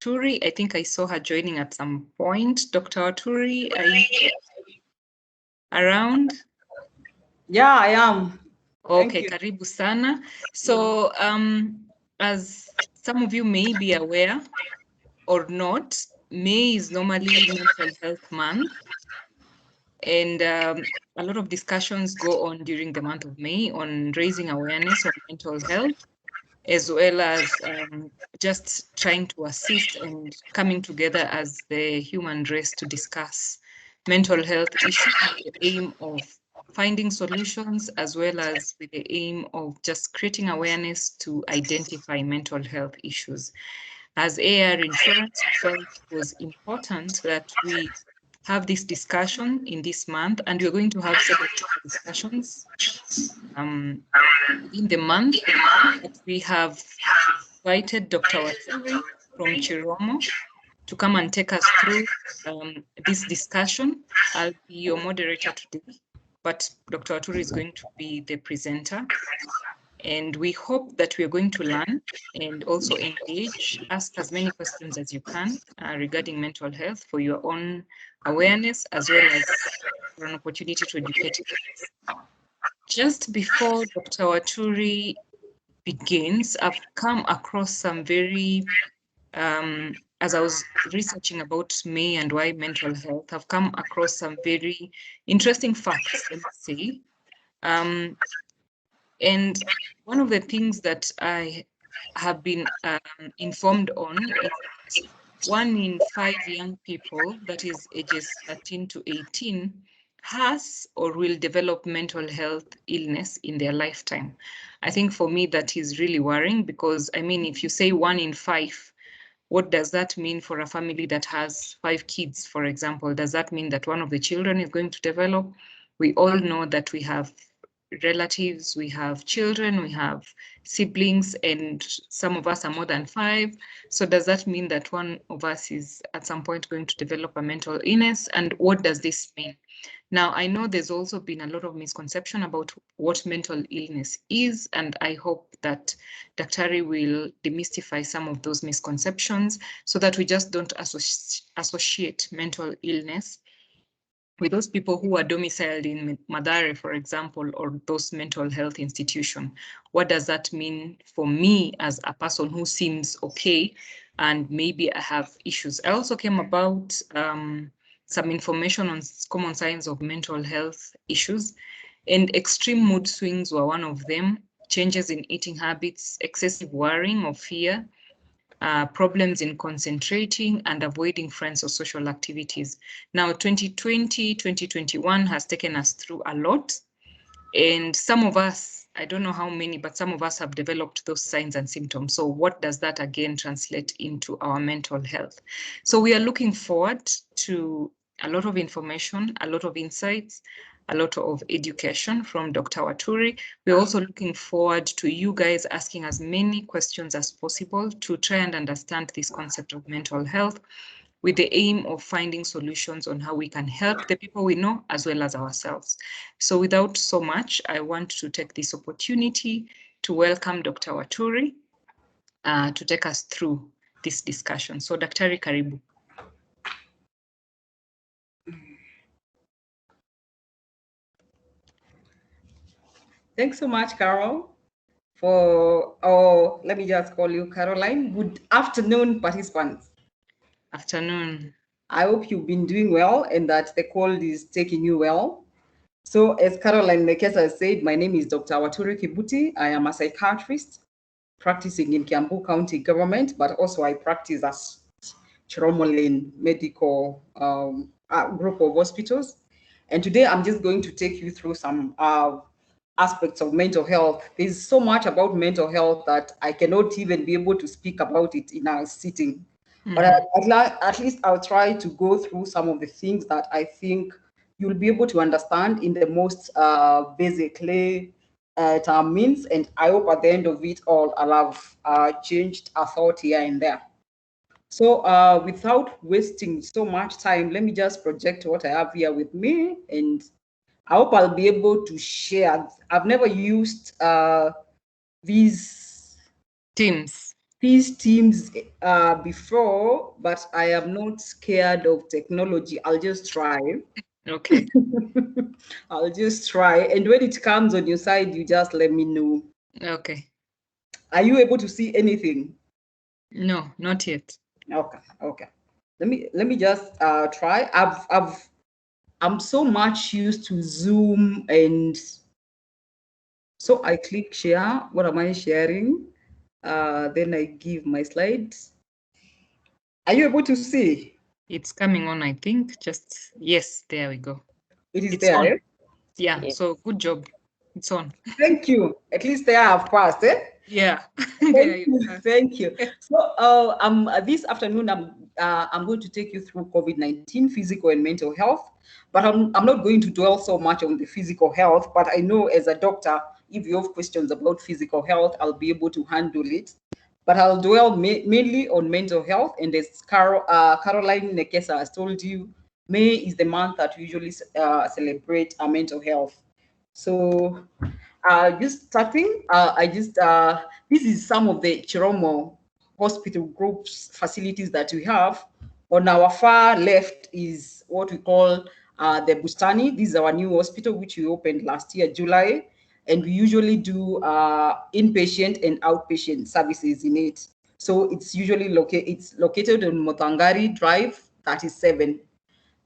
Waturi. I think I saw her joining at some point. Dr. Waturi, are you around? Yeah, I am. Okay, karibu sana. So, as some of you may be aware or not, May is normally Mental Health Month. And a lot of discussions go on during the month of May on raising awareness on mental health, as well as just trying to assist and coming together as the human race to discuss mental health issues with the aim of finding solutions, as well as with the aim of just creating awareness to identify mental health issues. As AR Insurance, we felt it was important that we have this discussion in this month, and we're going to have several discussions in the month. But we have invited Dr. Waturi from Chiromo to come and take us through this discussion. I'll be your moderator today, but Dr. Waturi is going to be the presenter. And we hope that we are going to learn and also engage, ask as many questions as you can regarding mental health for your own awareness, as well as for an opportunity to educate. Just before Dr. Waturi begins, I've come across some very, as I was researching about May and why mental health, I've come across some very interesting facts, let's say. And one of the things that I have been informed on is 1 in 5 young people, that is ages 13 to 18, has or will develop mental health illness in their lifetime. I think for me that is really worrying, because I mean, if you say 1 in 5, what does that mean for a family that has 5 kids, for example? Does that mean that one of the children is going to develop? We all know that we have relatives, we have children, we have siblings, and some of us are more than 5. So does that mean that one of us is at some point going to develop a mental illness? And what does this mean? Now, I know there's also been a lot of misconception about what mental illness is, and I hope that Daktari will demystify some of those misconceptions so that we just don't associate mental illness with those people who are domiciled in Madare, for example, or those mental health institutions. What does that mean for me as a person who seems okay and maybe I have issues? I also came about some information on common signs of mental health issues, and extreme mood swings were one of them, changes in eating habits, excessive worrying or fear, problems in concentrating and avoiding friends or social activities. Now, 2020, 2021 has taken us through a lot. And some of us, I don't know how many, but some of us have developed those signs and symptoms. So what does that again translate into our mental health? So we are looking forward to a lot of information, a lot of insights, a lot of education from Dr. Waturi. We're also looking forward to you guys asking as many questions as possible to try and understand this concept of mental health, with the aim of finding solutions on how we can help the people we know as well as ourselves. So without so much, I want to take this opportunity to welcome Dr. Waturi to take us through this discussion. So Daktari, karibu. Thanks so much, Carol, or let me just call you Caroline. Good afternoon, participants. Afternoon. I hope you've been doing well and that the cold is taking you well. So as Caroline Nekesa said, my name is Dr. Waturi Kibuti. I am a psychiatrist practicing in Kiambu County government, but also I practice as Chiromolin Medical Group of Hospitals. And today I'm just going to take you through some aspects of mental health. There's so much about mental health that I cannot even be able to speak about it in a sitting. But at least I'll try to go through some of the things that I think you'll be able to understand in the most basically term means. And I hope at the end of it all, I'll have changed a thought here and there. So without wasting so much time, let me just project what I have here with me, and I hope I'll be able to share. I've never used these Teams. peace teams before, but I am not scared of technology. I'll just try. Okay. I'll just try. And when it comes on your side, you just let me know. Okay. Are you able to see anything? No, not yet. Okay, okay. Let me just try. I'm so much used to Zoom, and so I click share. What am I sharing? Then I give my slides. Are you able to see? It's coming on, I think. Just, yes, there we go. It is It's there. on. Eh? Yeah, Yes. so good job. It's on. Thank you. At least there I have passed. Eh? Yeah. Thank There you you. are. Thank you. So, this afternoon, I'm going to take you through COVID-19, physical and mental health. But I'm not going to dwell so much on the physical health. But I know as a doctor, if you have questions about physical health, I'll be able to handle it. But I'll dwell mainly on mental health. And as Caroline Nekesa has told you, May is the month that we usually celebrate our mental health. So, just starting, this is some of the Chiromo hospital groups facilities that we have. On our far left is what we call the Bustani. This is our new hospital, which we opened last year, July. And we usually do inpatient and outpatient services in it. So it's located on Motangari Drive 37.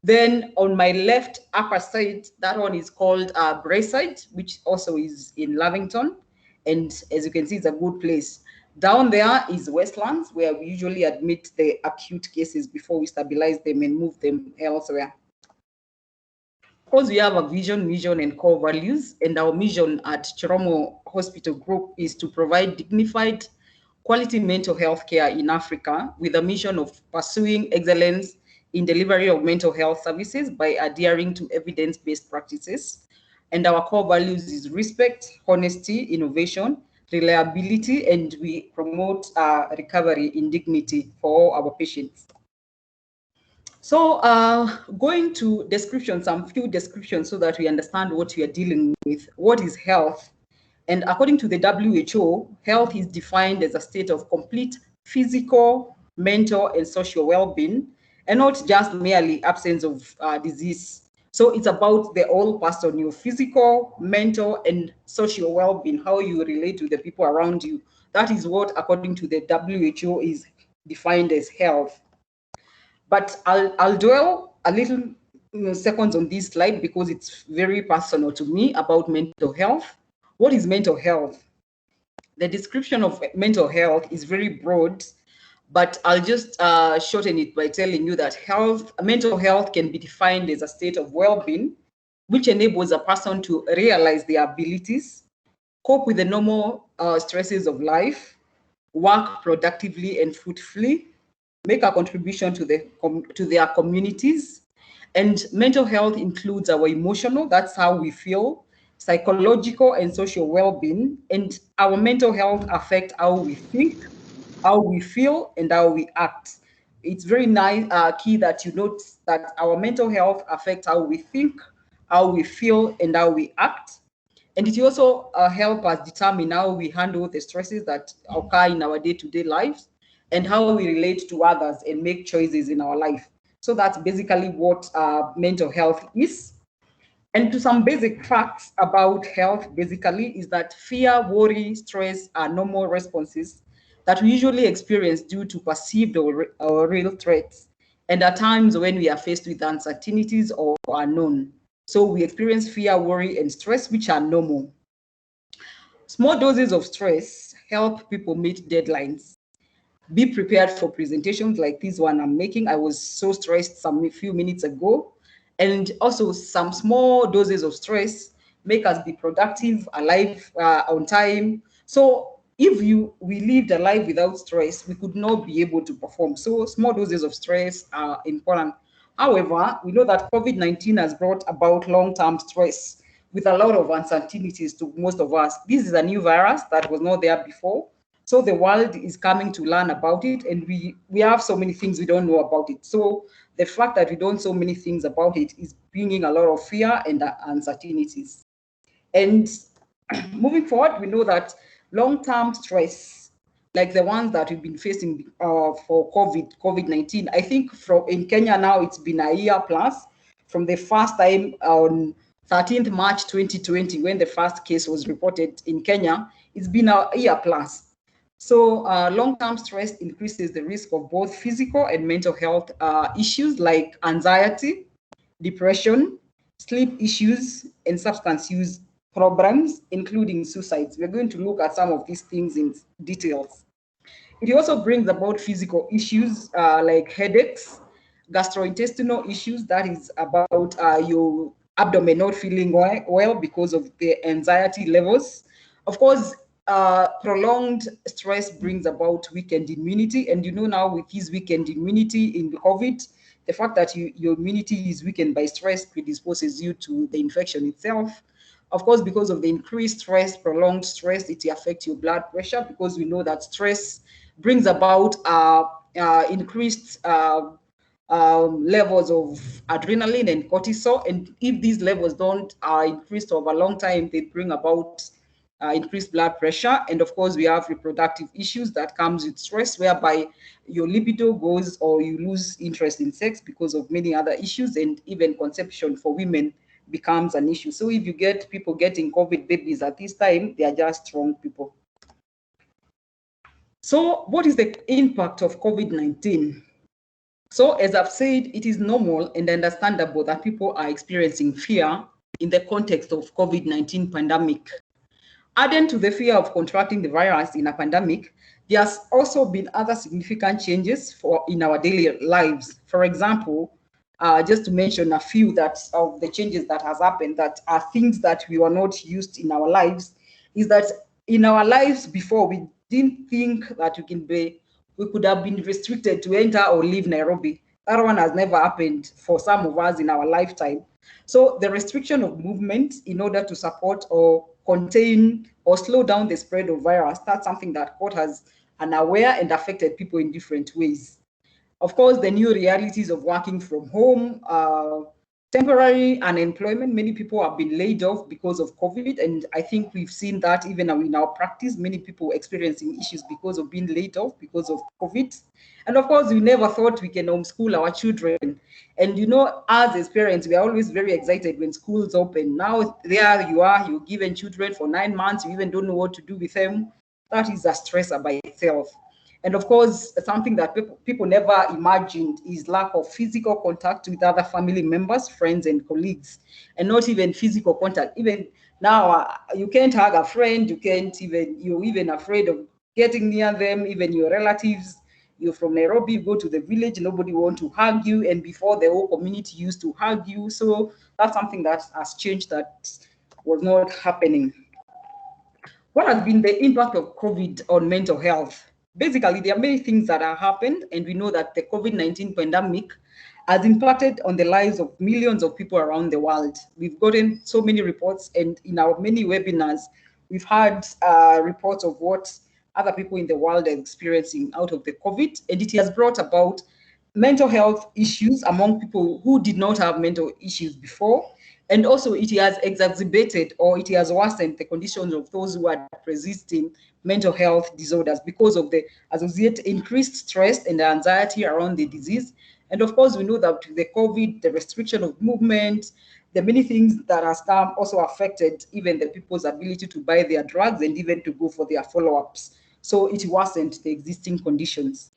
Then on my left upper side, that one is called Braeside, which also is in Lavington. And as you can see, it's a good place. Down there is Westlands, where we usually admit the acute cases before we stabilize them and move them elsewhere. Of course, we have a vision, mission, and core values. And our mission at Chiromo Hospital Group is to provide dignified, quality mental health care in Africa with a mission of pursuing excellence in delivery of mental health services by adhering to evidence-based practices. And our core values is respect, honesty, innovation, reliability, and we promote recovery in dignity for all our patients. So going to descriptions, some few descriptions so that we understand what we are dealing with. What is health? And according to the WHO, health is defined as a state of complete physical, mental, and social well-being, and not just merely absence of disease. So it's about the whole person, your physical, mental, and social well-being, how you relate to the people around you. That is what, according to the WHO, is defined as health. But I'll dwell a little seconds on this slide because it's very personal to me about mental health. What is mental health? The description of mental health is very broad, but I'll just shorten it by telling you that mental health can be defined as a state of well-being, which enables a person to realize their abilities, cope with the normal stresses of life, work productively and fruitfully, make a contribution to their communities. And mental health includes our emotional, that's how we feel, psychological and social well-being. And our mental health affect how we think, how we feel, and how we act. It's very nice, key that you note that our mental health affects how we think, how we feel, and how we act. And it also help us determine how we handle the stresses that occur in our day-to-day lives and how we relate to others and make choices in our life. So that's basically what mental health is. And to some basic facts about health, basically, is that fear, worry, stress are normal responses that we usually experience due to perceived or real threats. And at times when we are faced with uncertainties or unknown. So we experience fear, worry, and stress, which are normal. Small doses of stress help people meet deadlines. Be prepared for presentations like this one I'm making. I was so stressed some few minutes ago. And also some small doses of stress make us be productive, alive, on time. So if we lived a life without stress, we could not be able to perform. So small doses of stress are important. However, we know that COVID-19 has brought about long-term stress with a lot of uncertainties to most of us. This is a new virus that was not there before. So the world is coming to learn about it, and we have so many things we don't know about it. So the fact that we don't know so many things about it is bringing a lot of fear and uncertainties. And moving forward, we know that long-term stress like the ones that we've been facing for COVID-19. I think in Kenya now it's been a year plus from the first time on 13th March 2020 when the first case was reported in Kenya. It's been a year plus. So long-term stress increases the risk of both physical and mental health issues like anxiety, depression, sleep issues, and substance use problems, including suicides. We're going to look at some of these things in details. It also brings about physical issues like headaches, gastrointestinal issues, that is about your abdomen not feeling well because of the anxiety levels. Of course, prolonged stress brings about weakened immunity. And you know now with this weakened immunity in COVID, the fact that your immunity is weakened by stress predisposes you to the infection itself. Of course, because of the increased stress, prolonged stress, it affects your blood pressure because we know that stress brings about increased levels of adrenaline and cortisol. And if these levels don't increase over a long time, they bring about increased blood pressure. And of course, we have reproductive issues that comes with stress, whereby your libido goes or you lose interest in sex because of many other issues, and even conception for women becomes an issue. So if you get people getting COVID babies at this time, they are just strong people. So what is the impact of COVID-19? So as I've said, it is normal and understandable that people are experiencing fear in the context of COVID-19 pandemic. Adding to the fear of contracting the virus in a pandemic, there has also been other significant changes in our daily lives. For example, just to mention a few of the changes that has happened that are things that we were not used in our lives, is that in our lives before, we didn't think that we could have been restricted to enter or leave Nairobi. That one has never happened for some of us in our lifetime. So the restriction of movement in order to support or contain or slow down the spread of virus, that's something that caught us unaware and affected people in different ways. Of course, the new realities of working from home, temporary unemployment. Many people have been laid off because of COVID, and I think we've seen that even in our practice, many people experiencing issues because of being laid off because of COVID. And of course, we never thought we can homeschool our children. And you know, as parents, we are always very excited when schools open. Now there you are, you're given children for 9 months, you even don't know what to do with them. That is a stressor by itself. And of course, something that people never imagined is lack of physical contact with other family members, friends, and colleagues, and not even physical contact. Even now, you can't hug a friend, you're even afraid of getting near them, even your relatives. You're from Nairobi, you go to the village, nobody want to hug you. And before, the whole community used to hug you. So that's something that has changed, that was not happening. What has been the impact of COVID on mental health? Basically, there are many things that have happened, and we know that the COVID-19 pandemic has impacted on the lives of millions of people around the world. We've gotten so many reports, and in our many webinars, we've had reports of what other people in the world are experiencing out of the COVID, and it has brought about mental health issues among people who did not have mental issues before. And also it has exacerbated, or it has worsened, the conditions of those who are resisting mental health disorders because of the associated increased stress and anxiety around the disease. And of course, we know that the COVID, the restriction of movement, the many things that has come also affected even the people's ability to buy their drugs and even to go for their follow-ups. So it worsened the existing conditions.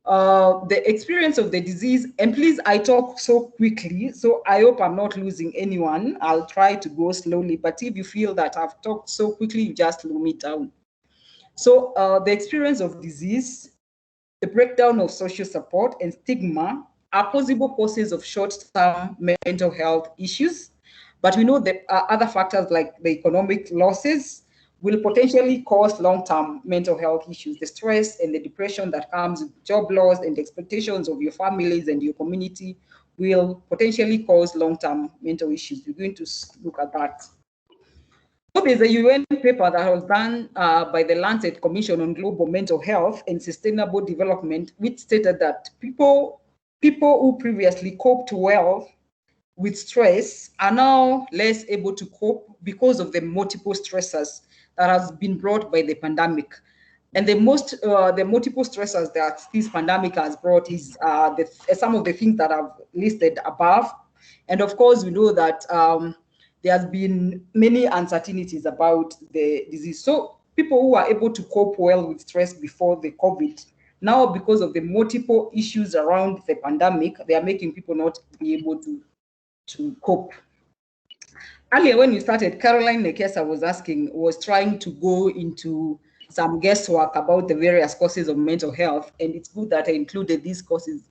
The experience of the disease. And please, I talk so quickly, so I hope I'm not losing anyone. I'll try to go slowly, but if you feel that I've talked so quickly, you just slow me down. So the experience of disease, the breakdown of social support, and stigma are possible causes of short-term mental health issues. But we know that other factors like the economic losses will potentially cause long-term mental health issues. The stress and the depression that comes with job loss and the expectations of your families and your community will potentially cause long-term mental issues. We're going to look at that. So there's a UN paper that was done by the Lancet Commission on Global Mental Health and Sustainable Development, which stated that people who previously coped well with stress are now less able to cope because of the multiple stressors that has been brought by the pandemic. And the multiple stressors that this pandemic has brought is some of the things that I've listed above. And of course, we know that there has been many uncertainties about the disease. So people who are able to cope well with stress before the COVID, now because of the multiple issues around the pandemic, they are making people not be able to cope. Earlier, when you started, Caroline Nekesa was trying to go into some guesswork about the various causes of mental health, and it's good that I included these causes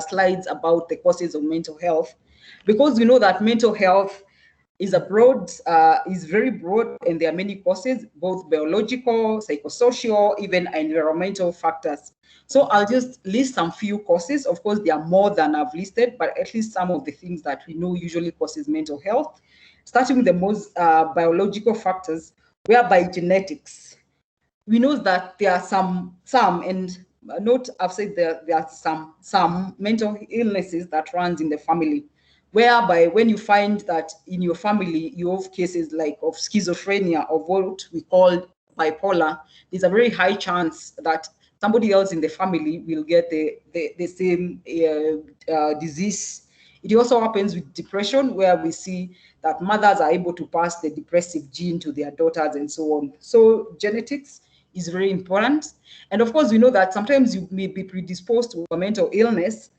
slides about the causes of mental health, because we know that mental health is very broad, and there are many causes, both biological, psychosocial, even environmental factors. So I'll just list some few causes. Of course, there are more than I've listed, but at least some of the things that we know usually causes mental health. Starting with the most biological factors, whereby genetics. We know that there are some, and note I've said there are some mental illnesses that runs in the family, whereby when you find that in your family you have cases like of schizophrenia, or what we call bipolar, there's a very high chance that somebody else in the family will get the same disease. It also happens with depression, where we see that mothers are able to pass the depressive gene to their daughters and so on. So genetics is very important. And of course, we know that sometimes you may be predisposed to a mental illness,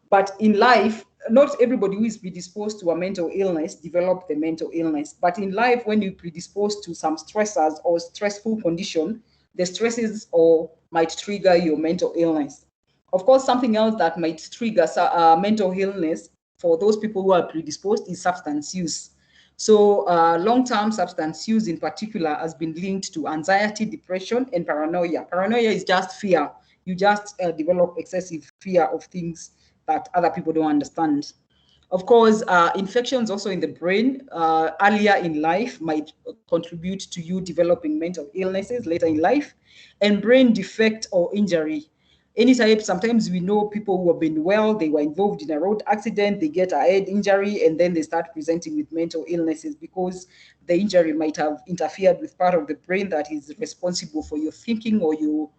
but in life, not everybody who is predisposed to a mental illness develop the mental illness. But in life, when you're predisposed to some stressors or stressful condition, the stresses or might trigger your mental illness. Of course, something else that might trigger mental illness for those people who are predisposed is substance use. So long-term substance use in particular has been linked to anxiety, depression, and paranoia. Paranoia is just fear. You just develop excessive fear of things that other people don't understand. Of course, infections also in the brain earlier in life might contribute to you developing mental illnesses later in life, and brain defect or injury. Any type, sometimes we know people who have been well, they were involved in a road accident, they get a head injury, and then they start presenting with mental illnesses because the injury might have interfered with part of the brain that is responsible for your thinking or your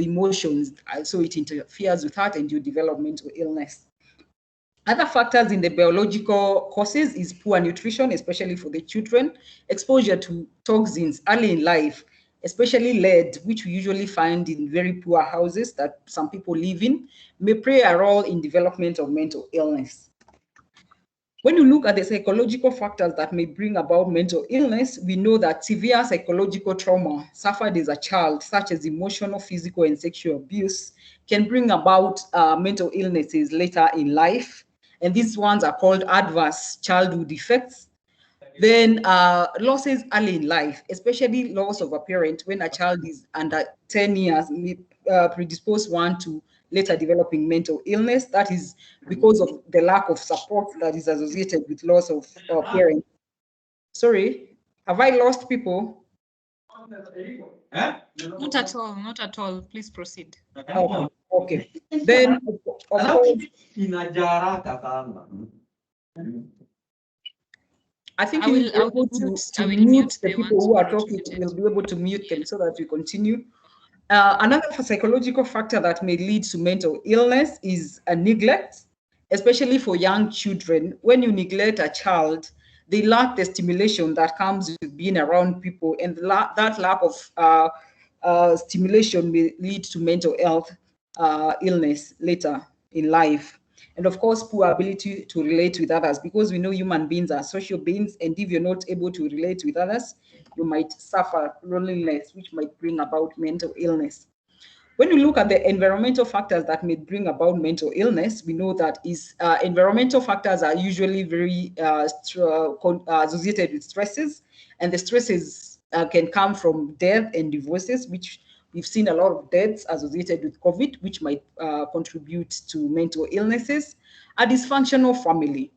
emotions. So it interferes with that and you develop mental illness. Other factors in the biological causes is poor nutrition, especially for the children, exposure to toxins early in life, especially lead, which we usually find in very poor houses that some people live in, may play a role in development of mental illness. When you look at the psychological factors that may bring about mental illness, we know that severe psychological trauma suffered as a child, such as emotional, physical, and sexual abuse, can bring about mental illnesses later in life. And these ones are called adverse childhood effects. Then losses early in life, especially loss of a parent when a child is under 10 years, may predispose one to later developing mental illness. That is because of the lack of support that is associated with loss of parents. Sorry, have I lost people? Not at all, not at all. Please proceed. Oh, okay. Then, of course, I think you will be able to mute the people who are talking. We'll be able to mute them so that we continue. Another psychological factor that may lead to mental illness is a neglect, especially for young children. When you neglect a child, they lack the stimulation that comes with being around people, and that lack of stimulation may lead to mental health illness later in life. And of course, poor ability to relate with others, because we know human beings are social beings, and if you're not able to relate with others, you might suffer loneliness, which might bring about mental illness. When you look at the environmental factors that may bring about mental illness, we know that environmental factors are usually very associated with stresses, and the stresses can come from death and divorces, which we've seen a lot of deaths associated with COVID, which might contribute to mental illnesses. A dysfunctional family.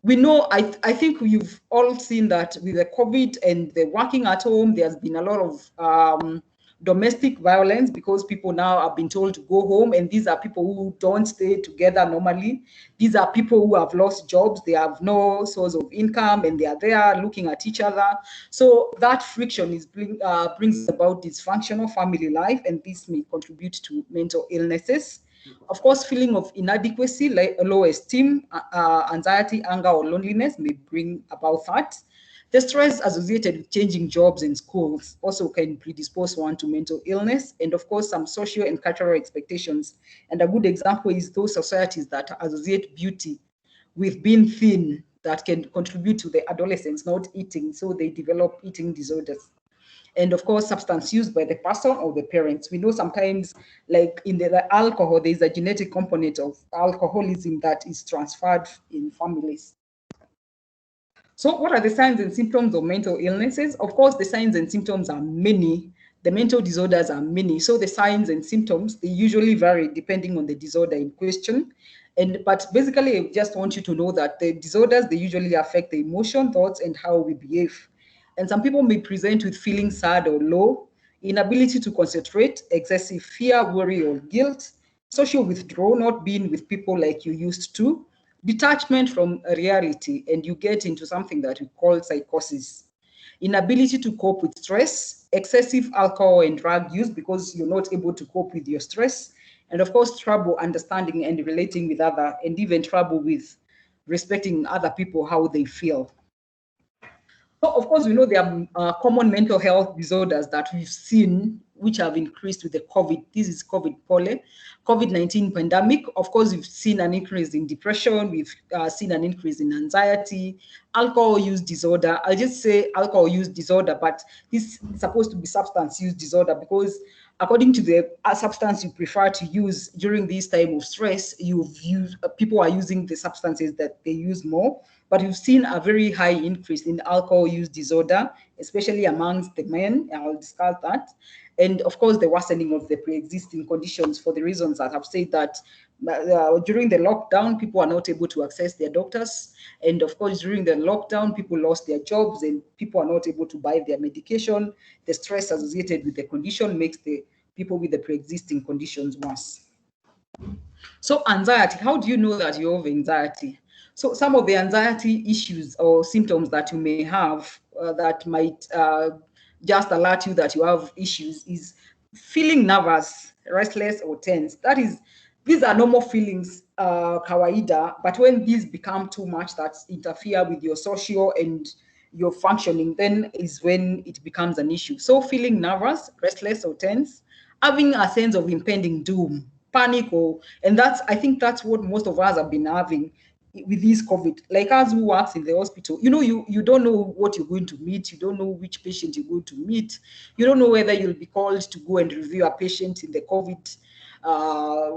We know, I think you've all seen that with the COVID and the working at home, there's been a lot of domestic violence, because people now have been told to go home, and these are people who don't stay together normally. These are people who have lost jobs, they have no source of income, and they are there looking at each other. So that friction brings about dysfunctional family life, and this may contribute to mental illnesses. Of course, feeling of inadequacy, like low esteem, anxiety, anger, or loneliness may bring about that. The stress associated with changing jobs and schools also can predispose one to mental illness, and of course, some social and cultural expectations. And a good example is those societies that associate beauty with being thin, that can contribute to the adolescents not eating, so they develop eating disorders. And of course, substance use by the person or the parents. We know sometimes, like in the alcohol, there's a genetic component of alcoholism that is transferred in families. So what are the signs and symptoms of mental illnesses? Of course, the signs and symptoms are many. The mental disorders are many. So the signs and symptoms, they usually vary depending on the disorder in question. But basically, I just want you to know that the disorders, they usually affect the emotion, thoughts, and how we behave. And some people may present with feeling sad or low, inability to concentrate, excessive fear, worry, or guilt, social withdrawal, not being with people like you used to, detachment from reality, and you get into something that we call psychosis. Inability to cope with stress, excessive alcohol and drug use because you're not able to cope with your stress, and of course, trouble understanding and relating with other, and even trouble with respecting other people, how they feel. So, of course, we know there are common mental health disorders that we've seen, which have increased with the COVID. This is COVID-19 pandemic. Of course, we've seen an increase in depression. We've seen an increase in anxiety, alcohol use disorder. I'll just say alcohol use disorder, but this is supposed to be substance use disorder, because according to the substance you prefer to use during this time of stress, people are using the substances that they use more. But we've seen a very high increase in alcohol use disorder, especially amongst the men. I'll discuss that. And of course, the worsening of the pre-existing conditions for the reasons that I've said, that during the lockdown, people are not able to access their doctors. And of course, during the lockdown, people lost their jobs and people are not able to buy their medication. The stress associated with the condition makes the people with the pre-existing conditions worse. So anxiety, how do you know that you have anxiety? So some of the anxiety issues or symptoms that you may have that might just alert you that you have issues is feeling nervous, restless, or tense. That is, these are normal feelings, kawaida, but when these become too much that interfere with your social and your functioning, then is when it becomes an issue. So feeling nervous, restless, or tense, having a sense of impending doom, panic, and that's, I think that's what most of us have been having with this COVID. Like us who works in the hospital, you don't know what you're going to meet, you don't know which patient you're going to meet, you don't know whether you'll be called to go and review a patient in the COVID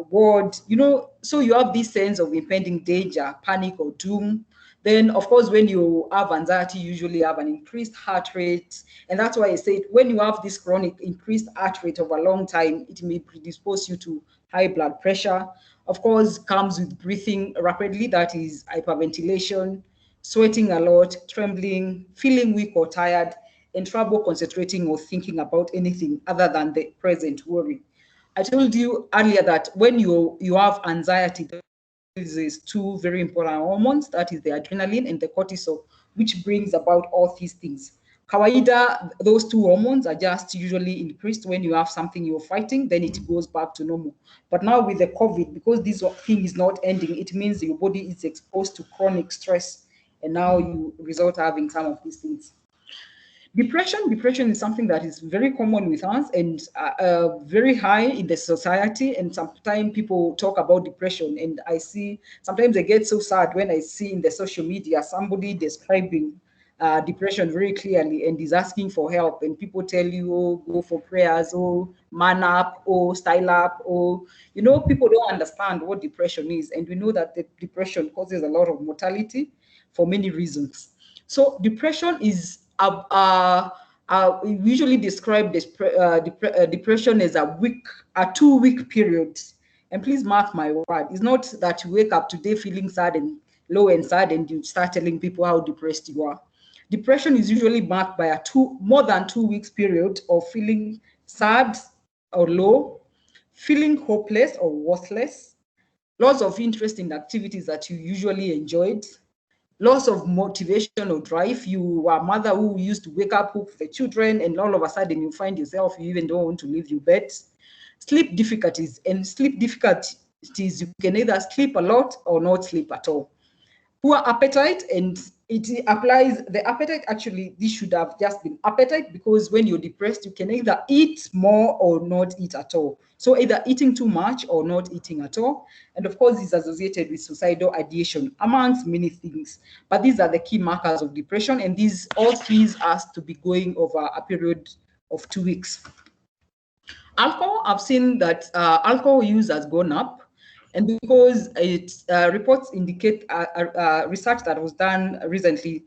ward, so you have this sense of impending danger, panic, or doom. Then, of course, when you have anxiety, you usually have an increased heart rate. And that's why I said when you have this chronic increased heart rate over a long time, it may predispose you to high blood pressure. Of course, comes with breathing rapidly, that is hyperventilation, sweating a lot, trembling, feeling weak or tired, and trouble concentrating or thinking about anything other than the present worry. I told you earlier that when you have anxiety, is two very important hormones, that is the adrenaline and the cortisol, which brings about all these things. Kawaida, those two hormones are just usually increased when you have something you're fighting, then it goes back to normal. But now with the COVID, because this thing is not ending, it means your body is exposed to chronic stress, and now you result having some of these things. Depression is something that is very common with us and very high in the society. And sometimes people talk about depression, and I see sometimes I get so sad when I see in the social media somebody describing depression very clearly and is asking for help, and people tell you, oh, go for prayers, oh, man up, oh, style up, oh, people don't understand what depression is, and we know that the depression causes a lot of mortality for many reasons. So depression is we usually describe this depression as a 2 week period. And please mark my word, it's not that you wake up today feeling sad and low and sad and you start telling people how depressed you are. Depression is usually marked by more than 2 weeks period of feeling sad or low, feeling hopeless or worthless, loss of interest in activities that you usually enjoyed, loss of motivation or drive. You are a mother who used to wake up, cook for the children, and all of a sudden you find yourself, you even don't want to leave your bed. Sleep difficulties. And sleep difficulties, you can either sleep a lot or not sleep at all. Poor appetite, and it applies, the appetite, actually this should have just been appetite, because when you're depressed you can either eat more or not eat at all. So either eating too much or not eating at all. And of course it's associated with suicidal ideation, amongst many things. But these are the key markers of depression, and these all sees us to be going over a period of 2 weeks. Alcohol, I've seen that alcohol use has gone up, and because it reports indicate research that was done recently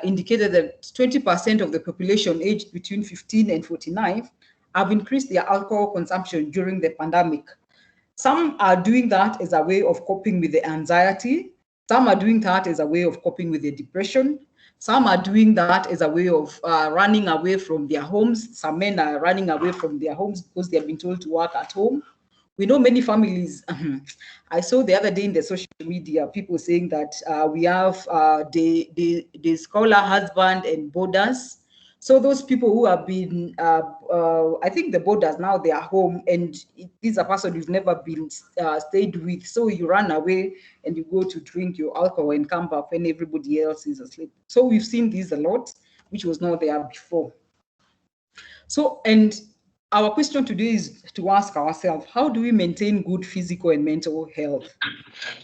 indicated that 20% of the population aged between 15 and 49 have increased their alcohol consumption during the pandemic. Some are doing that as a way of coping with the anxiety. Some are doing that as a way of coping with the depression. Some are doing that as a way of running away from their homes. Some men are running away from their homes because they have been told to work at home. We know many families. I saw the other day in the social media people saying that we have the scholar husband and boarders. So those people who have been, I think the boarders now they are home, and this is a person you've never been stayed with. So you run away and you go to drink your alcohol and come back when everybody else is asleep. So we've seen this a lot, which was not there before. So, and our question today is to ask ourselves, how do we maintain good physical and mental health?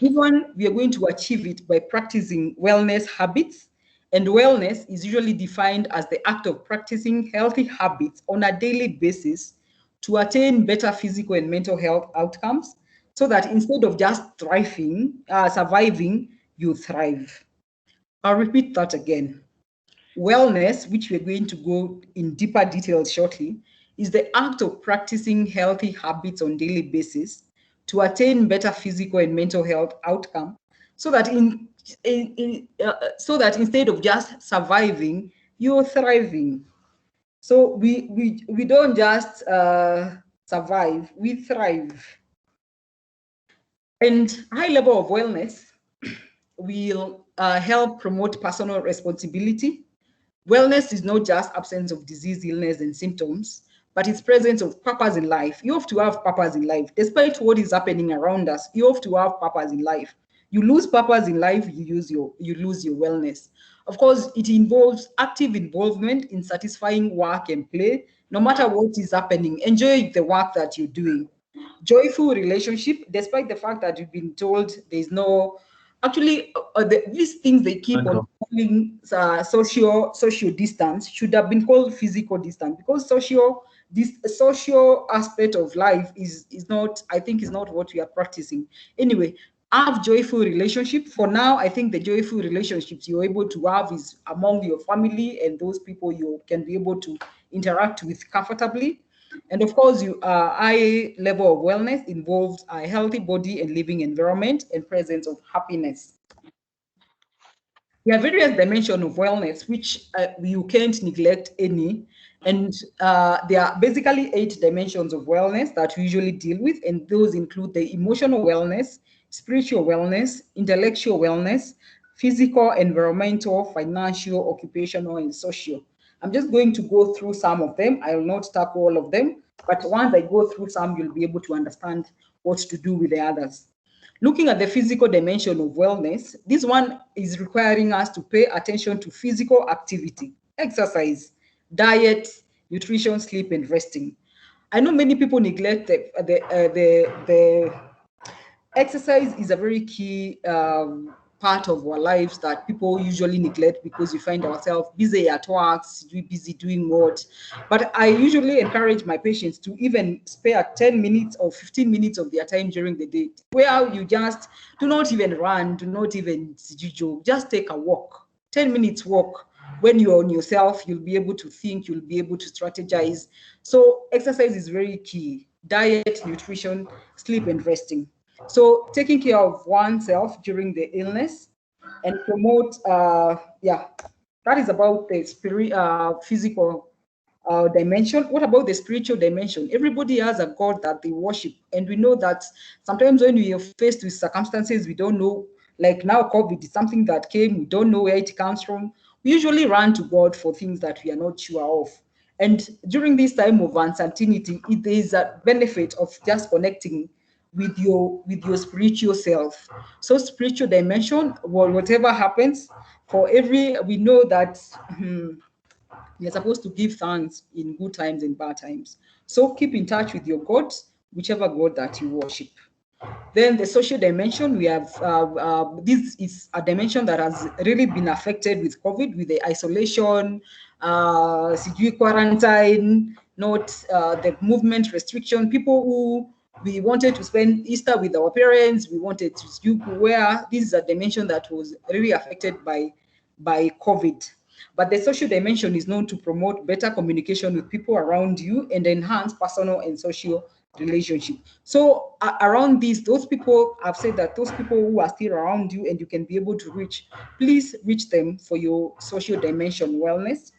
This one, we are going to achieve it by practicing wellness habits. And wellness is usually defined as the act of practicing healthy habits on a daily basis to attain better physical and mental health outcomes, so that instead of just surviving, you thrive. I'll repeat that again. Wellness, which we're going to go in deeper details shortly, is the act of practicing healthy habits on daily basis to attain better physical and mental health outcome, so that so that instead of just surviving, you're thriving. So we don't just survive, we thrive. And high level of wellness will help promote personal responsibility. Wellness is not just absence of disease, illness, and symptoms, but it's presence of purpose in life. You have to have purpose in life. Despite what is happening around us, you have to have purpose in life. You lose purpose in life, you lose your wellness. Of course, it involves active involvement in satisfying work and play, no matter what is happening. Enjoy the work that you're doing. Joyful relationship, despite the fact that you've been told there's no, actually these things they keep on calling social distance should have been called physical distance, because this social aspect of life is not, I think, is not what we are practicing. Anyway, have joyful relationship. For now, I think the joyful relationships you're able to have is among your family and those people you can be able to interact with comfortably. And of course, high level of wellness involves a healthy body and living environment and presence of happiness. There are various dimensions of wellness, which you can't neglect any. And there are basically 8 dimensions of wellness that we usually deal with. And those include the emotional wellness, spiritual wellness, intellectual wellness, physical, environmental, financial, occupational, and social. I'm just going to go through some of them. I will not tackle all of them, but once I go through some, you'll be able to understand what to do with the others. Looking at the physical dimension of wellness, this one is requiring us to pay attention to physical activity, exercise, diet, nutrition, sleep, and resting. I know many people neglect the exercise is a very key part of our lives that people usually neglect because we find ourselves busy at work, busy doing what. But I usually encourage my patients to even spare 10 minutes or 15 minutes of their time during the day, where you just do not even run, do not even jog, just take a walk, 10 minutes walk. When you're on yourself, you'll be able to think, you'll be able to strategize. So exercise is very key. Diet, nutrition, sleep, and resting. So taking care of oneself during the illness and promote, that is about the physical dimension. What about the spiritual dimension? Everybody has a God that they worship, and we know that sometimes when we are faced with circumstances we don't know, like now COVID is something that came, we don't know where it comes from. We usually run to God for things that we are not sure of. And during this time of uncertainty, it is a benefit of just connecting with your spiritual self. So spiritual dimension, well, whatever happens, for every we know that you're supposed to give thanks in good times and bad times. So keep in touch with your God, whichever God that you worship. Then the social dimension, we have this is a dimension that has really been affected with COVID, with the isolation, quarantine, not the movement restriction. People who we wanted to spend Easter with our parents, we wanted to do where this is a dimension that was really affected by COVID. But the social dimension is known to promote better communication with people around you and enhance personal and social relationship. So around this, those people, I've said that those people who are still around you and you can be able to reach, please reach them for your social dimension wellness.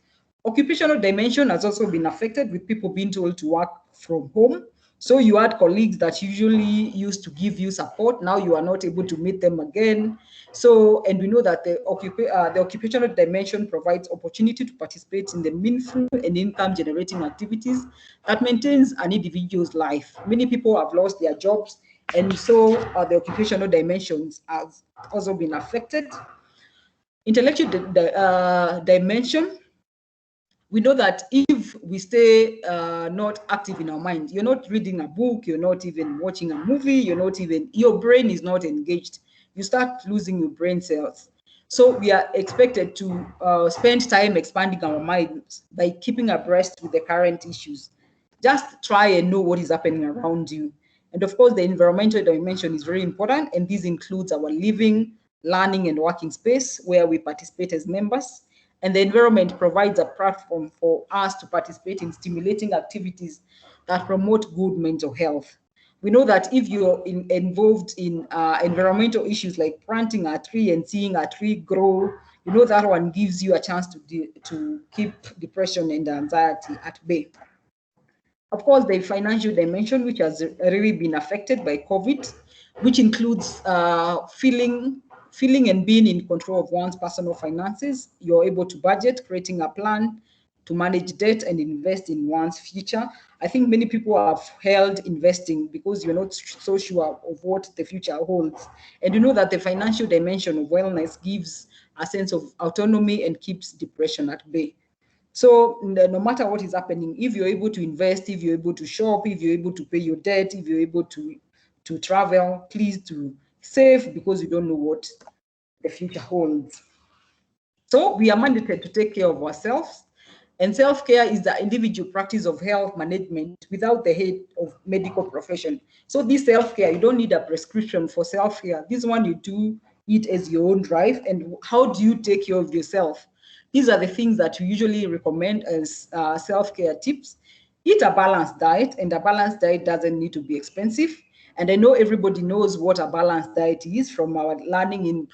Occupational dimension has also been affected with people being told to work from home. So you had colleagues that usually used to give you support. Now you are not able to meet them again. So, and we know that the occupational dimension provides opportunity to participate in the meaningful and income generating activities that maintains an individual's life. Many people have lost their jobs, and so the occupational dimensions have also been affected. Intellectual dimension, we know that if we stay not active in our mind, you're not reading a book, you're not even watching a movie, you're not even, your brain is not engaged. You start losing your brain cells. So we are expected to spend time expanding our minds by keeping abreast with the current issues. Just try and know what is happening around you. And of course, the environmental dimension is very important, and this includes our living, learning, and working space where we participate as members. And the environment provides a platform for us to participate in stimulating activities that promote good mental health. We know that if you're involved in environmental issues like planting a tree and seeing a tree grow, you know that one gives you a chance to keep depression and anxiety at bay. Of course, the financial dimension, which has really been affected by COVID, which includes feeling and being in control of one's personal finances. You're able to budget, creating a plan to manage debt and invest in one's future. I think many people have held investing because you're not so sure of what the future holds. And you know that the financial dimension of wellness gives a sense of autonomy and keeps depression at bay. So no matter what is happening, if you're able to invest, if you're able to shop, if you're able to pay your debt, if you're able to travel, please do save, because you don't know what the future holds. So we are mandated to take care of ourselves. And self-care is the individual practice of health management without the aid of medical profession. So this self-care, you don't need a prescription for self-care. This one you do it as your own drive. And how do you take care of yourself? These are the things that we usually recommend as self-care tips. Eat a balanced diet, and a balanced diet doesn't need to be expensive. And I know everybody knows what a balanced diet is from our learning in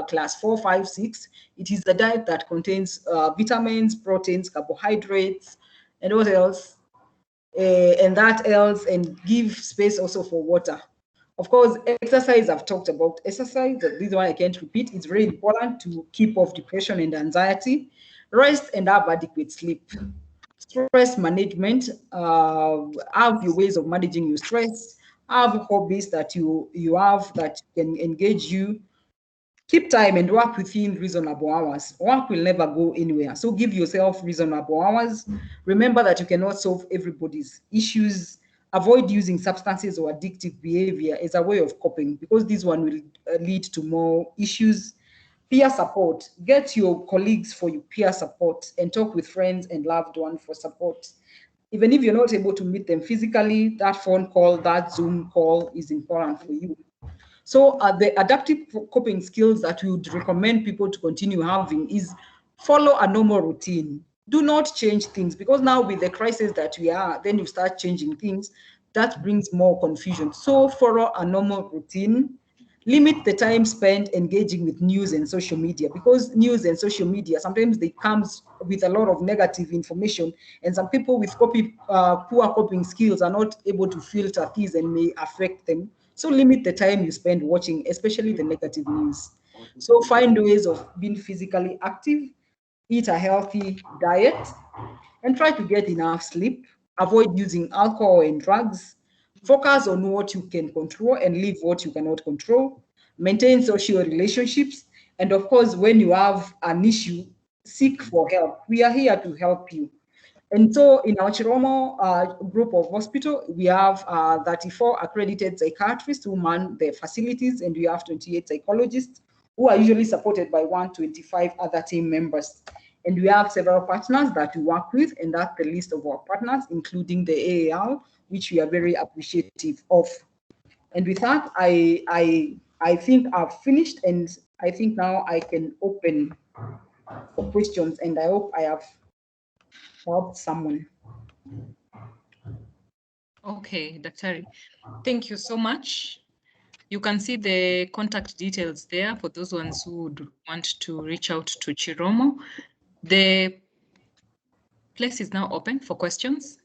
class 4, 5, 6. It is a diet that contains vitamins, proteins, carbohydrates, and what else? And that else, and give space also for water. Of course, exercise, I've talked about exercise. This one I can't repeat. It's very important to keep off depression and anxiety. Rest and have adequate sleep. Stress management, have your ways of managing your stress, have hobbies that you have that can engage you. Keep time and work within reasonable hours. Work will never go anywhere. So give yourself reasonable hours. Remember that you cannot solve everybody's issues. Avoid using substances or addictive behavior as a way of coping, because this one will lead to more issues. Peer support. Get your colleagues for your peer support and talk with friends and loved ones for support. Even if you're not able to meet them physically, that phone call, that Zoom call is important for you. So the adaptive coping skills that we would recommend people to continue having is follow a normal routine. Do not change things, because now with the crisis that we are, then you start changing things. That brings more confusion. So follow a normal routine. Limit the time spent engaging with news and social media, because news and social media, sometimes they comes with a lot of negative information, and some people with poor coping skills are not able to filter these and may affect them. So limit the time you spend watching, especially the negative news. So find ways of being physically active, eat a healthy diet, and try to get enough sleep. Avoid using alcohol and drugs. Focus on what you can control and leave what you cannot control. Maintain social relationships. And of course, when you have an issue, seek for help. We are here to help you. And so in our Chiromo group of hospital, we have 34 accredited psychiatrists who man the facilities, and we have 28 psychologists who are usually supported by 125 other team members. And we have several partners that we work with, and that's the list of our partners, including the AAL, which we are very appreciative of. And with that, I think I've finished, and I think now I can open for questions, and I hope I have helped someone. Okay, Daktari, thank you so much. You can see the contact details there for those ones who would want to reach out to Chiromo. The place is now open for questions.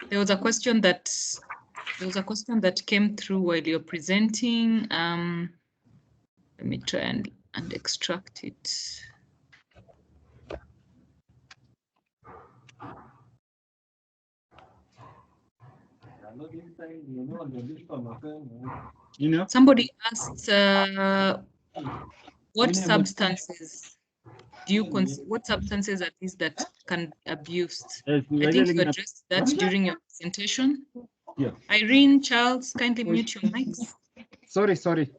There was a question that came through while you're presenting. Let me try and extract it. Somebody asked, what substances do you what substances are these that can be abused? I think you addressed that during your presentation. Yeah. Irene, Charles, kindly mute your mics. Sorry.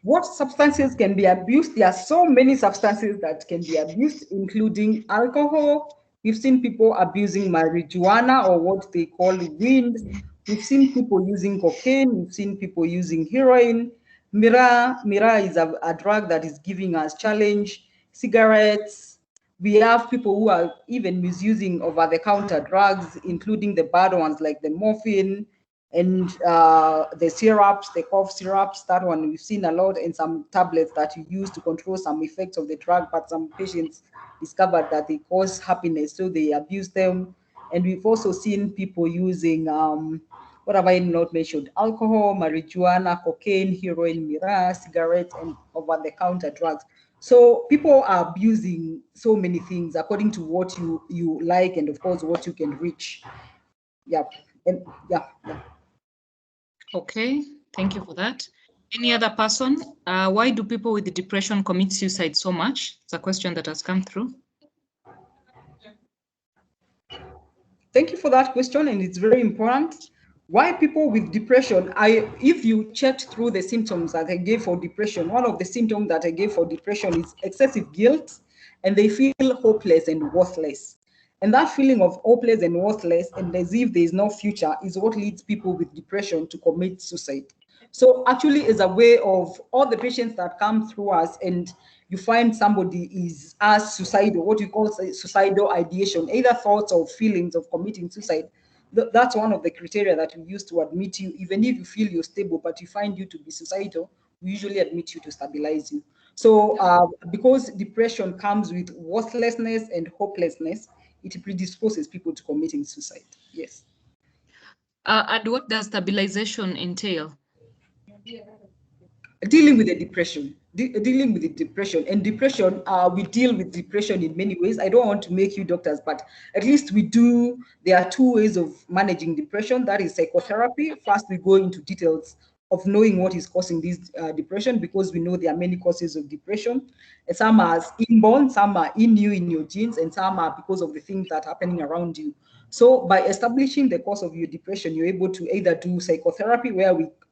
What substances can be abused? There are so many substances that can be abused, including alcohol. We've seen people abusing marijuana, or what they call weed. We've seen people using cocaine. We've seen people using heroin. Mira is a drug that is giving us challenge. Cigarettes. We have people who are even misusing over-the-counter drugs, including the bad ones like the morphine, and the syrups, the cough syrups, that one we've seen a lot, and some tablets that you use to control some effects of the drug, but some patients discovered that they cause happiness, so they abuse them. And we've also seen people using, what have I not mentioned? Alcohol, marijuana, cocaine, heroin, mira, cigarettes, and over-the-counter drugs. So people are abusing so many things according to what you like, and of course what you can reach. Yeah. And yeah. Okay, thank you for that. Any other person? Why do people with depression commit suicide so much? It's a question that has come through. Thank you for that question, and it's very important. Why people with depression? If you checked through the symptoms that I gave for depression, one of the symptoms that I gave for depression is excessive guilt, and they feel hopeless and worthless. And that feeling of hopeless and worthless, and as if there is no future, is what leads people with depression to commit suicide. So actually, it's a way of all the patients that come through us, and you find somebody is as suicidal, what you call suicidal ideation, either thoughts or feelings of committing suicide. That's one of the criteria that we use to admit you. Even if you feel you're stable, but you find you to be suicidal, we usually admit you to stabilize you. So because depression comes with worthlessness and hopelessness, it predisposes people to committing suicide. Yes. And what does stabilization entail? Dealing with the depression, dealing with the depression. And depression, we deal with depression in many ways. I don't want to make you doctors, but at least we do. There are two ways of managing depression. That is psychotherapy. First, we go into details of knowing what is causing this depression, because we know there are many causes of depression. And some are inborn, some are in you, in your genes, and some are because of the things that are happening around you. So by establishing the cause of your depression, you're able to either do psychotherapy,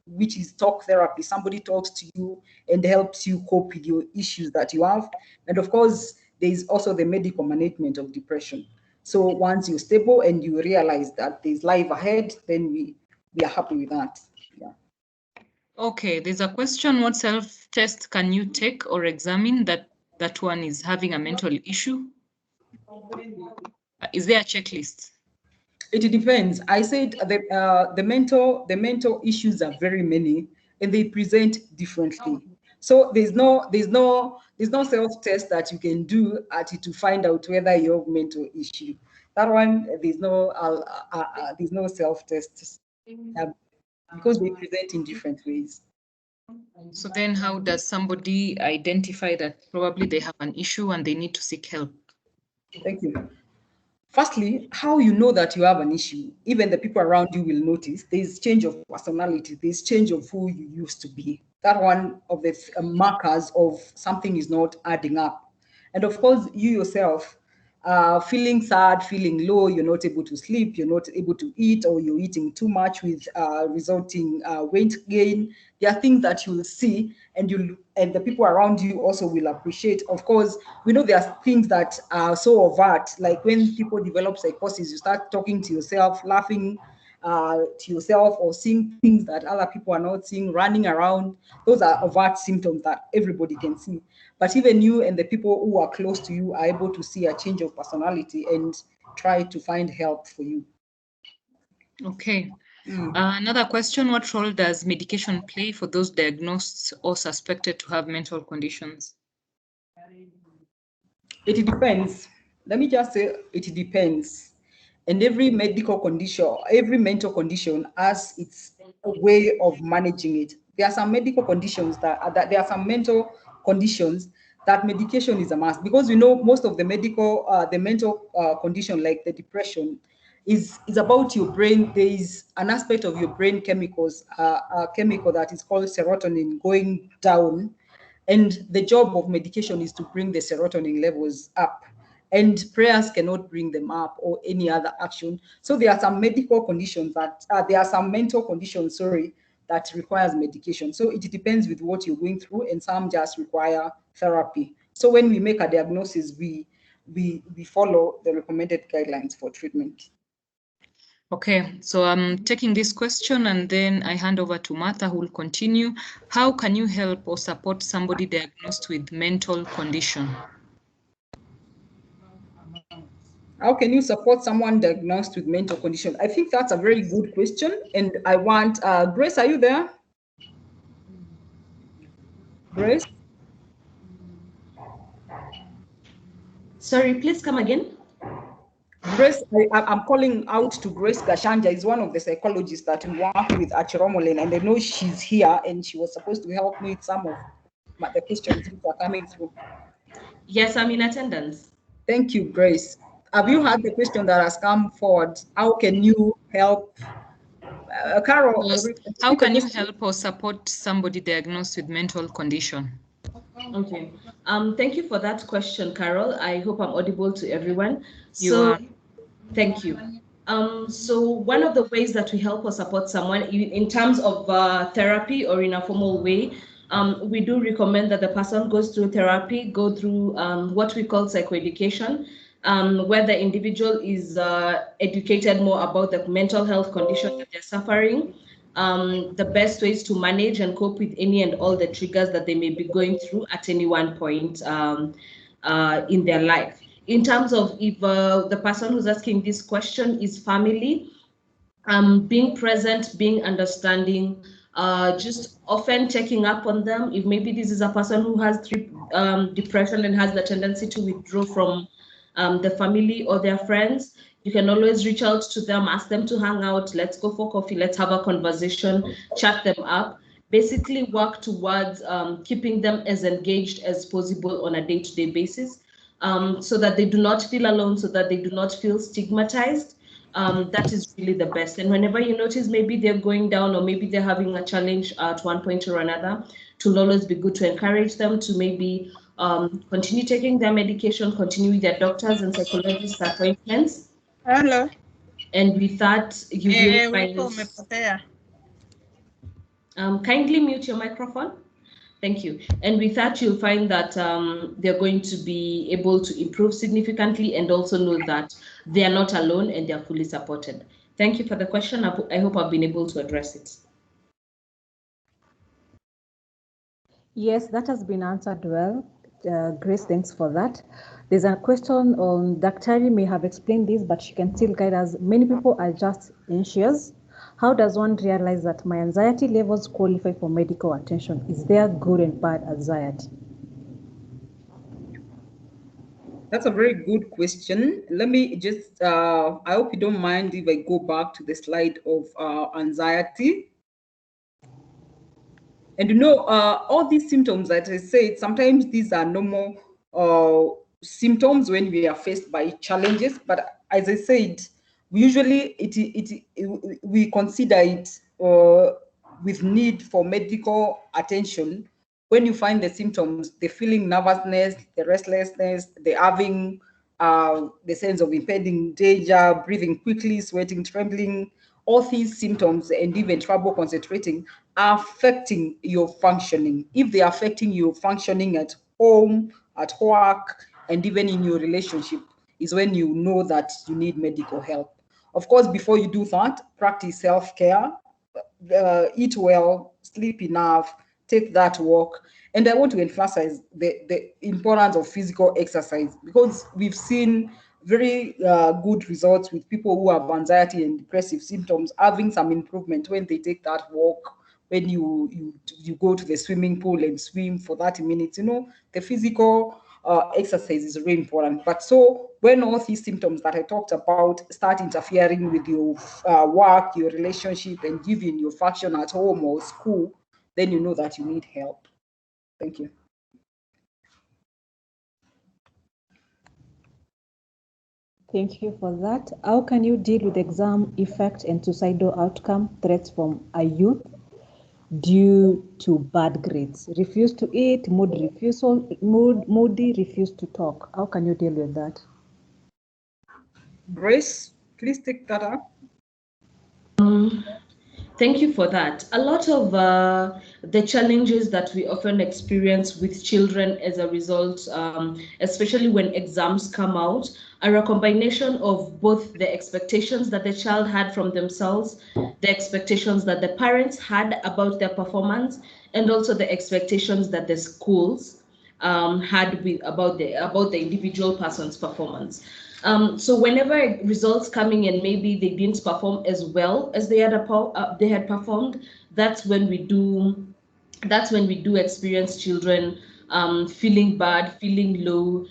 which is talk therapy. Somebody talks to you and helps you cope with your issues that you have. And of course, there is also the medical management of depression. So once you're stable and you realize that there's life ahead, then we are happy with that. Yeah. Okay, there's a question: what self-test can you take or examine that one is having a mental issue? Is there a checklist? It depends. I said the mental issues are very many and they present differently. So there's no self-test that you can do at it to find out whether you have mental issue. That one there's no self-test because they present in different ways. So then how does somebody identify that probably they have an issue and they need to seek help? Thank you. Firstly, how you know that you have an issue, even the people around you will notice there's change of personality, there's change of who you used to be. That one of the markers of something is not adding up. And of course, you yourself, feeling sad, feeling low, you're not able to sleep, you're not able to eat, or you're eating too much with resulting weight gain. There are things that you'll see, and the people around you also will appreciate. Of course, we know there are things that are so overt, like when people develop psychosis, you start talking to yourself, laughing to yourself, or seeing things that other people are not seeing, running around. Those are overt symptoms that everybody can see. But even you and the people who are close to you are able to see a change of personality and try to find help for you. Okay. Another question, what role does medication play for those diagnosed or suspected to have mental conditions? It depends. Let me just say it depends. And every medical condition, every mental condition has its way of managing it. There are some medical conditions that there are some mental conditions that medication is a must, because we know most of the mental condition like the depression is about your brain. There is an aspect of your brain chemicals, a chemical that is called serotonin going down, and the job of medication is to bring the serotonin levels up. And prayers cannot bring them up, or any other action. So there are some medical conditions there are some mental conditions, sorry, that requires medication. So it depends with what you're going through, and some just require therapy. So when we make a diagnosis, we follow the recommended guidelines for treatment. Okay, so I'm taking this question and then I hand over to Martha, who will continue. How can you help or support somebody diagnosed with mental condition? How can you support someone diagnosed with mental condition? I think that's a very good question. And I want, Grace, are you there? Grace? Sorry, please come again. Grace, I'm calling out to Grace Gashanja, is one of the psychologists that we work with at Chiromolin, and I know she's here and she was supposed to help me with some of the questions which are coming through. Yes, I'm in attendance. Thank you, Grace. Have you heard the question that has come forward? How can you help? Carol, Yes. How repeat the can you question. help or support somebody diagnosed with mental condition? Okay. Thank you for that question, Carol. I hope I'm audible to everyone. You So, are. thank you. So one of the ways that we help or support someone in terms of therapy or in a formal way, we do recommend that the person goes through therapy, go through what we call psychoeducation, where the individual is educated more about the mental health condition that they're suffering, the best ways to manage and cope with any and all the triggers that they may be going through at any one point in their life. In terms of if the person who's asking this question is family, being present, being understanding, just often checking up on them. If maybe this is a person who has depression and has the tendency to withdraw from the family or their friends, you can always reach out to them, ask them to hang out, let's go for coffee, let's have a conversation, chat them up. Basically work towards keeping them as engaged as possible on a day-to-day basis, so that they do not feel alone, so that they do not feel stigmatized. That is really the best. And whenever you notice maybe they're going down or maybe they're having a challenge at one point or another, it will always be good to encourage them to maybe continue taking their medication, continue with their doctors and psychologists appointments. Hello. And with that, you will find. Ulikuwa umepotea. Kindly mute your microphone. Thank you. And with that, you'll find that they're going to be able to improve significantly and also know that they are not alone and they're fully supported. Thank you for the question. I hope I've been able to address it. Yes, that has been answered well. Grace, thanks for that. There's a question on Daktari may have explained this, but she can still guide us. Many people are just anxious. How does one realize that my anxiety levels qualify for medical attention? Is there good and bad anxiety? That's a very good question. Let me just, I hope you don't mind if I go back to the slide of anxiety. And all these symptoms that I said, sometimes these are normal symptoms when we are faced by challenges. But as I said, usually we consider it with need for medical attention when you find the symptoms, the feeling nervousness, the restlessness, the having the sense of impending danger, breathing quickly, sweating, trembling, all these symptoms and even trouble concentrating are affecting your functioning. If they are affecting your functioning at home, at work, and even in your relationship, is when you know that you need medical help. Of course, before you do that, practice self-care, eat well, sleep enough, take that walk. And I want to emphasize the importance of physical exercise, because we've seen very good results with people who have anxiety and depressive symptoms having some improvement when they take that walk, when you go to the swimming pool and swim for 30 minutes. The physical exercise is very important. But so when all these symptoms that I talked about start interfering with your work, your relationship, and even your function at home or school, then you know that you need help. Thank you. Thank you for that. How can you deal with exam effect and suicidal outcome threats from a youth due to bad grades? Refuse to eat, moody, refuse to talk. How can you deal with that? Grace, please take that up. Thank you for that. A lot of the challenges that we often experience with children as a result, especially when exams come out, are a combination of both the expectations that the child had from themselves, the expectations that the parents had about their performance, and also the expectations that the schools had about the individual person's performance. So whenever results coming and maybe they didn't perform as well as they had performed, that's when we do experience children feeling bad, feeling low,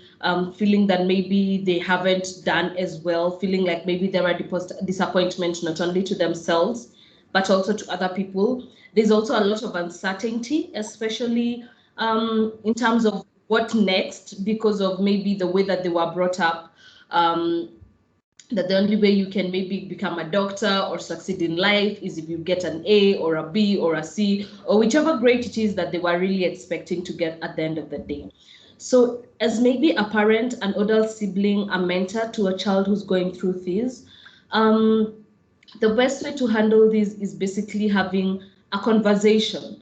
feeling that maybe they haven't done as well, feeling like maybe there are disappointment not only to themselves but also to other people. There's also a lot of uncertainty, especially in terms of what next, because of maybe the way that they were brought up. That the only way you can maybe become a doctor or succeed in life is if you get an A or a B or a C or whichever grade it is that they were really expecting to get at the end of the day. So as maybe a parent, an older sibling, a mentor to a child who's going through this, the best way to handle this is basically having a conversation.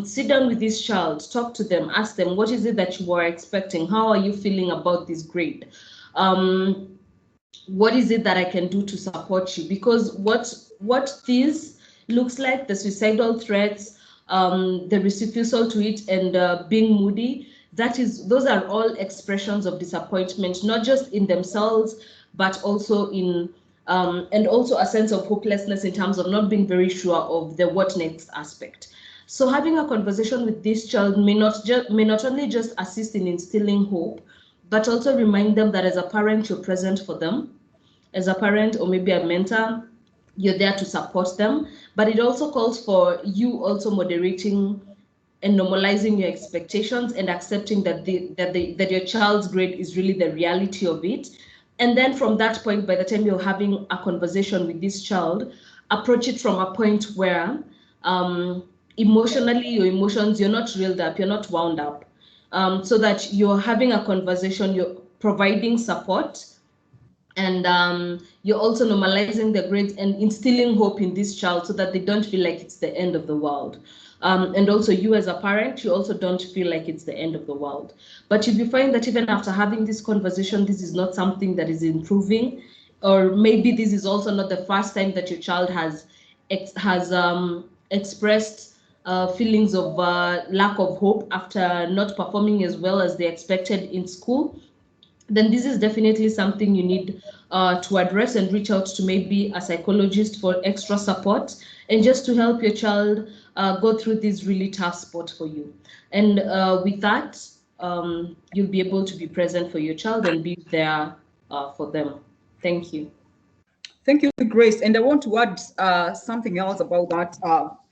Sit down with this child, talk to them, ask them, what is it that you were expecting? How are you feeling about this grade? What is it that I can do to support you? Because what this looks like, the suicidal threats, the refusal to eat, and being moody, those are all expressions of disappointment, not just in themselves, but also in and also a sense of hopelessness in terms of not being very sure of the what next aspect. So having a conversation with this child may not only just assist in instilling hope, but also remind them that as a parent, you're present for them. As a parent or maybe a mentor, you're there to support them. But it also calls for you also moderating and normalizing your expectations and accepting that your child's grade is really the reality of it. And then from that point, by the time you're having a conversation with this child, approach it from a point where emotionally, your emotions, you're not reeled up, you're not wound up. So that you're having a conversation, you're providing support, and you're also normalizing the grades and instilling hope in this child so that they don't feel like it's the end of the world. And also you as a parent, you also don't feel like it's the end of the world. But if you find that even after having this conversation, this is not something that is improving, or maybe this is also not the first time that your child has expressed feelings of lack of hope after not performing as well as they expected in school, then this is definitely something you need to address and reach out to maybe a psychologist for extra support and just to help your child go through this really tough spot for you. And with that, you'll be able to be present for your child and be there for them. Thank you. Thank you, Grace. And I want to add something else about that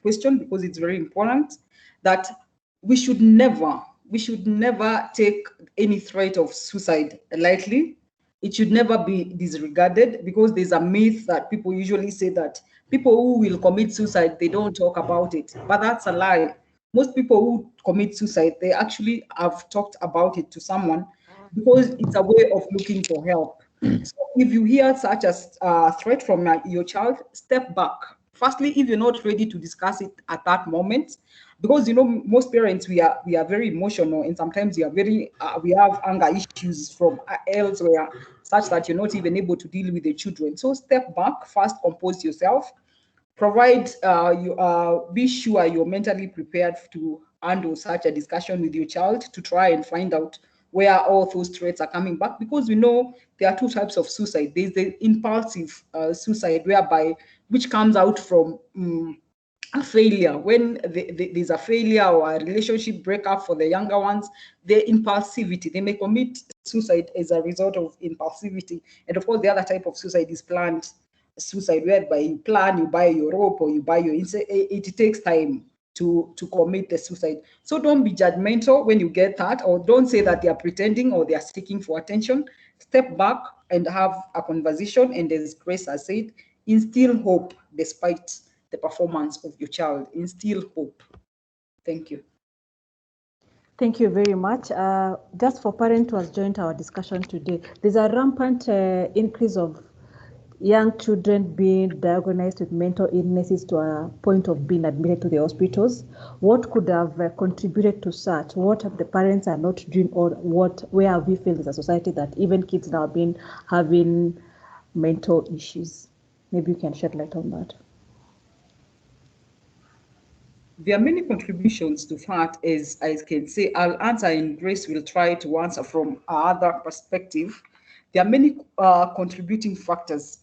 question, because it's very important, that we should never take any threat of suicide lightly. It should never be disregarded, because there's a myth that people usually say that people who will commit suicide, they don't talk about it. But that's a lie. Most people who commit suicide, they actually have talked about it to someone, because it's a way of looking for help. So if you hear such a threat from your child, step back. Firstly, if you're not ready to discuss it at that moment, because most parents, we are very emotional, and sometimes we have anger issues from elsewhere, such that you're not even able to deal with the children. So step back first, compose yourself, provide be sure you're mentally prepared to handle such a discussion with your child, to try and find out where all those threats are coming back, because we know there are two types of suicide. There's the impulsive suicide, which comes out from a failure. When there's a failure or a relationship breakup for the younger ones, their impulsivity, they may commit suicide as a result of impulsivity. And of course, the other type of suicide is planned suicide, whereby you plan, you buy your rope, or you buy your it takes time to commit the suicide. So don't be judgmental when you get that, or don't say that they are pretending or they are seeking for attention. Step back and have a conversation, and as Grace has said, instill hope despite the performance of your child. Instill hope. Thank you. Thank you very much. Just for parents who has joined our discussion today, there's a rampant increase of young children being diagnosed with mental illnesses to a point of being admitted to the hospitals. What could have contributed to such? What the parents are not doing, or where have we felt as a society that even kids now have been having mental issues? Maybe you can shed light on that. There are many contributions to that, as I can say. I'll answer, and Grace will try to answer from other perspective. There are many contributing factors.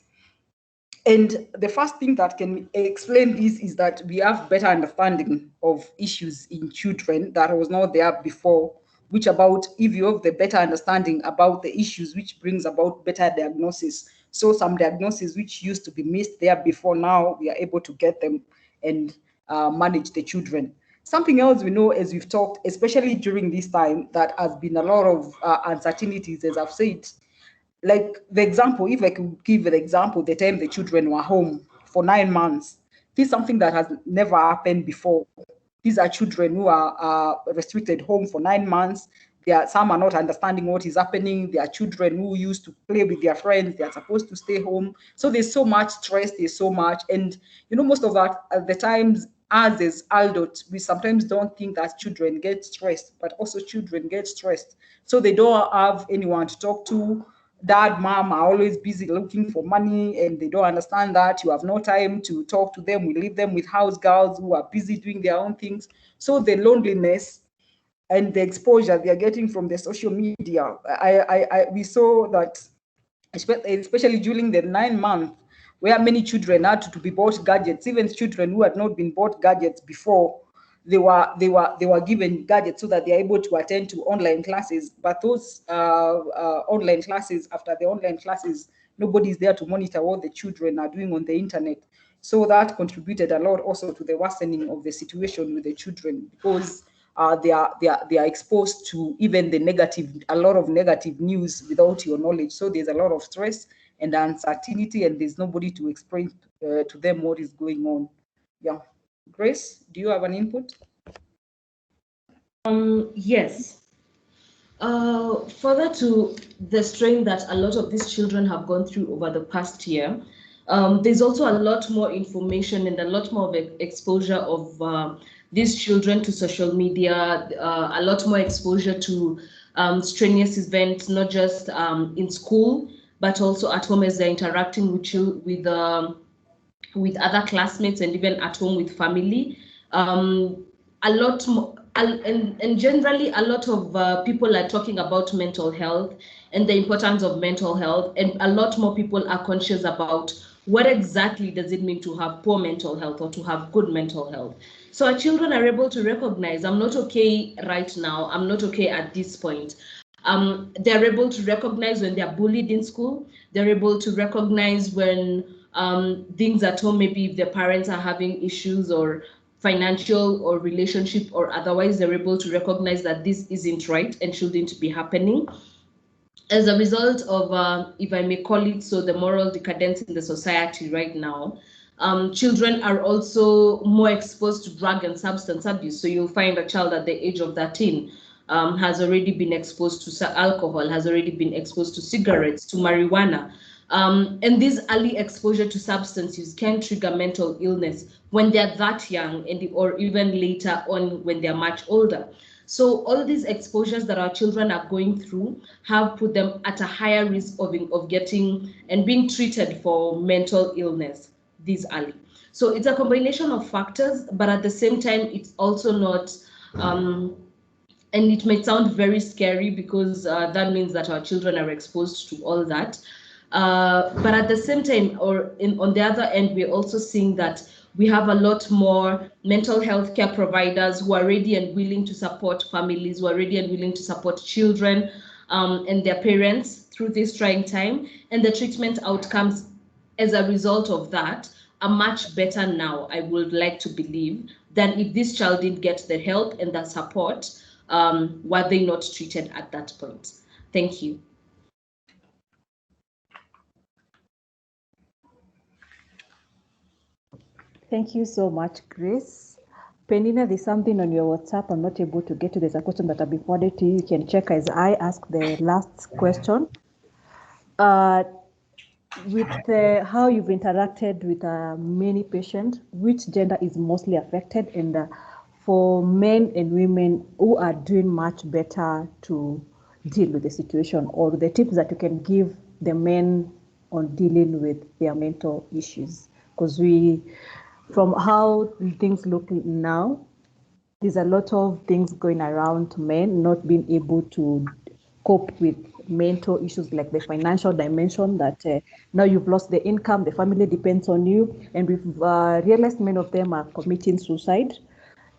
And the first thing that can explain this is that we have better understanding of issues in children that was not there before, which about if you have the better understanding about the issues, which brings about better diagnosis. So some diagnoses which used to be missed there before, now we are able to get them and manage the children. Something else we know, as we've talked, especially during this time, that has been a lot of uncertainties, as I've said. Like the example, if I could give an example, the time the children were home for 9 months, this is something that has never happened before. These are children who are restricted home for 9 months. Some are not understanding what is happening. There are children who used to play with their friends. They are supposed to stay home. So there's so much stress. There's so much. And, most of that, at the times, us as adults, we sometimes don't think that children get stressed, but also children get stressed. So they don't have anyone to talk to. Dad, mom are always busy looking for money, and they don't understand that you have no time to talk to them. We leave them with house girls who are busy doing their own things. So the loneliness and the exposure they are getting from the social media, we saw that, especially during the 9 months, where many children had to be bought gadgets, even children who had not been bought gadgets before, they were given gadgets so that they are able to attend to online classes. But those online classes, after the online classes, nobody is there to monitor what the children are doing on the internet. So that contributed a lot also to the worsening of the situation with the children, because they are exposed to even a lot of negative news without your knowledge. So there's a lot of stress and uncertainty, and there's nobody to explain to them what is going on. Yeah. Grace, do you have an input? Yes. Further to the strain that a lot of these children have gone through over the past year, there's also a lot more information and a lot more of exposure of these children to social media, a lot more exposure to strenuous events, not just in school, but also at home as they're interacting with other classmates and even at home with family. A lot more, and generally a lot of people are talking about mental health and the importance of mental health, and a lot more people are conscious about what exactly does it mean to have poor mental health or to have good mental health. So our children are able to recognize, I'm not okay right now, I'm not okay at this point. They're able to recognize when they're bullied in school. They're able to recognize when things at home, maybe if their parents are having issues or financial or relationship or otherwise, they're able to recognize that this isn't right and shouldn't be happening. As a result of, if I may call it so, the moral decadence in the society right now, children are also more exposed to drug and substance abuse. So you'll find a child at the age of 13 has already been exposed to alcohol, has already been exposed to cigarettes, to marijuana. And this early exposure to substance use can trigger mental illness when they're that young, or even later on when they're much older. So all these exposures that our children are going through have put them at a higher risk of getting and being treated for mental illness this early. So it's a combination of factors, but at the same time, it's also not, and it may sound very scary because that means that our children are exposed to all that. But at the same time, on the other end, we're also seeing that we have a lot more mental health care providers who are ready and willing to support families, who are ready and willing to support children and their parents through this trying time. And the treatment outcomes as a result of that are much better now, I would like to believe, than if this child didn't get the help and the support were they not treated at that point. Thank you. Thank you so much, Grace. Penina, there's something on your WhatsApp I'm not able to get to. There's a question that I've been forwarded to you. You can check as I ask the last question. With how you've interacted with many patients, which gender is mostly affected, and for men and women who are doing much better to deal with the situation, or the tips that you can give the men on dealing with their mental issues? Because from how things look now, there's a lot of things going around men not being able to cope with mental issues like the financial dimension, that now you've lost the income, the family depends on you, and we've realized many of them are committing suicide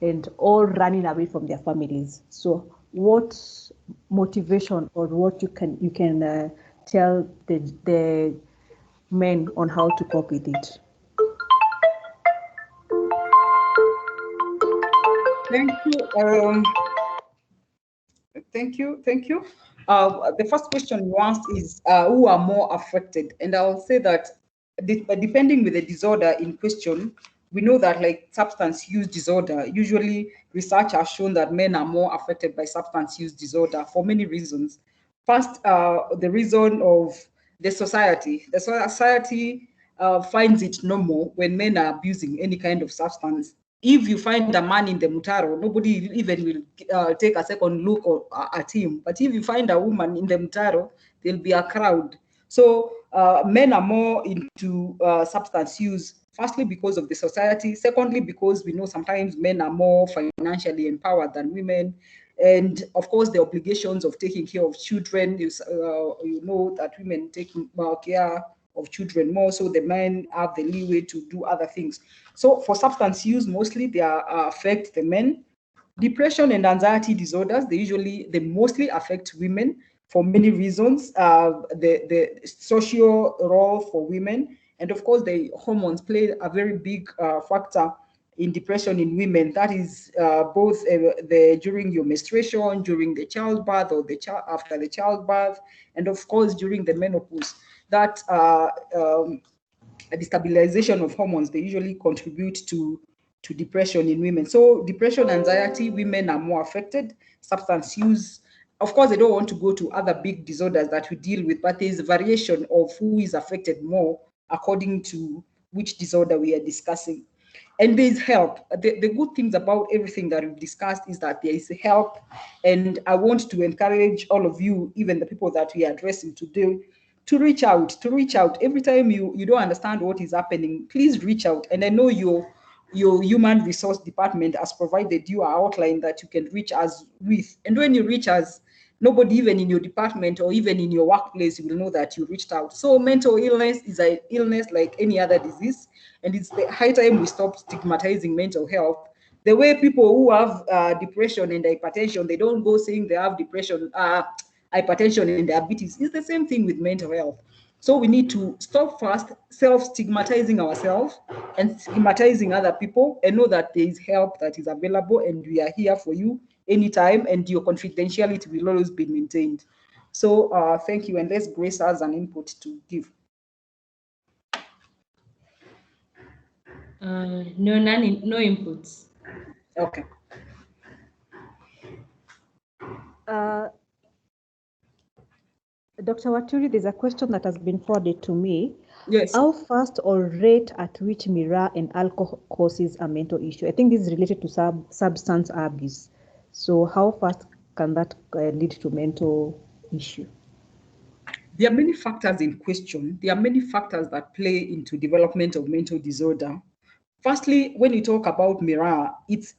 and all running away from their families. So what motivation or what you can tell the men on how to cope with it? Thank you. Thank you. The first question you asked is who are more affected, and I'll say that depending with the disorder in question, we know that like substance use disorder, usually research has shown that men are more affected by substance use disorder for many reasons. First, the reason of the society. The society finds it normal when men are abusing any kind of substance. If you find a man in the mutaro, nobody even will take a second look at him. But if you find a woman in the mutaro, there'll be a crowd. So men are more into substance use, firstly because of the society, secondly because we know sometimes men are more financially empowered than women, and of course the obligations of taking care of children. You know that women take care of children more, so the men have the leeway to do other things. So for substance use, mostly they affect the men. Depression and anxiety disorders, they mostly affect women for many reasons. The social role for women, and of course the hormones play a very big factor in depression in women. That is both during your menstruation, during the childbirth, or after the childbirth, and of course during the menopause. That the stabilization of hormones, they usually contribute to depression in women. So depression, anxiety, women are more affected. Substance use, of course, I don't want to go to other big disorders that we deal with, but there's a variation of who is affected more according to which disorder we are discussing. And there's help. The good things about everything that we've discussed is that there is help. And I want to encourage all of you, even the people that we are addressing today, to reach out. Every time you don't understand what is happening, please reach out. And I know your human resource department has provided you an outline that you can reach us with. And when you reach us, nobody even in your department or even in your workplace will know that you reached out. So mental illness is an illness like any other disease, and it's the high time we stop stigmatizing mental health. The way people who have depression and hypertension, they don't go saying they have depression, hypertension and diabetes. It's the same thing with mental health. So we need to stop first self-stigmatizing ourselves and stigmatizing other people, and know that there is help that is available, and we are here for you anytime, and your confidentiality will always be maintained. So thank you, and let's Grace has an input to give. No inputs. Okay. Dr. Waturi, there's a question that has been forwarded to me. Yes. How fast or rate at which mirror and alcohol causes a mental issue? I think this is related to substance abuse. So how fast can that lead to mental issue? There are many factors in question. There are many factors that play into development of mental disorder. Firstly, when you talk about mirror, it's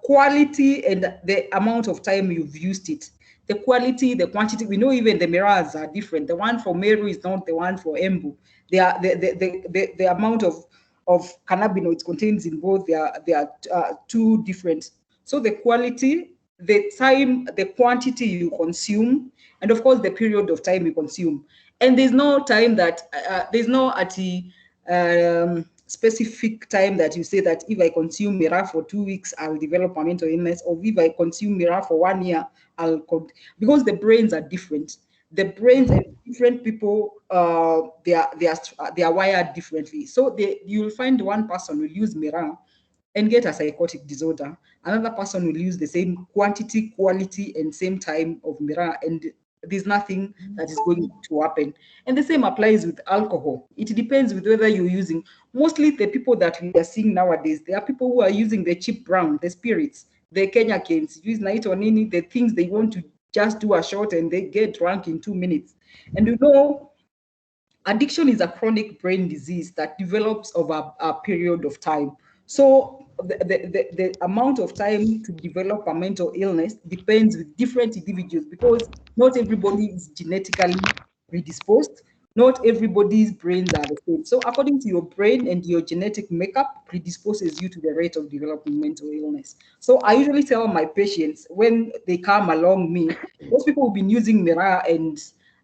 quality and the amount of time you've used it. The quality, the quantity, we know even the mirrors are different. The one for Meru is not the one for Embu. They are the amount of cannabinoids contains in both, they are two different. So the quality, the time, the quantity you consume, and of course the period of time you consume. And there's no time that there's no specific time that you say that if I consume Mira for 2 weeks, I'll develop a mental illness, or if I consume Mira for 1 year, because the brains are different. The brains of different people, they are wired differently. So you'll find one person will use Mira and get a psychotic disorder. Another person will use the same quantity, quality, and same time of Mira, and there's nothing that is going to happen. And the same applies with alcohol. It depends with whether you're using. Mostly the people that we are seeing nowadays, there are people who are using the cheap brown, the spirits, the Kenya canes, use night or nini, the things they want to just do a shot and they get drunk in 2 minutes. And you know, addiction is a chronic brain disease that develops over a period of time. So the amount of time to develop a mental illness depends with different individuals, because not everybody is genetically predisposed. Not everybody's brains are the same. So according to your brain and your genetic makeup predisposes you to the rate of developing mental illness. So I usually tell my patients when they come along me, those people who've been using Mira and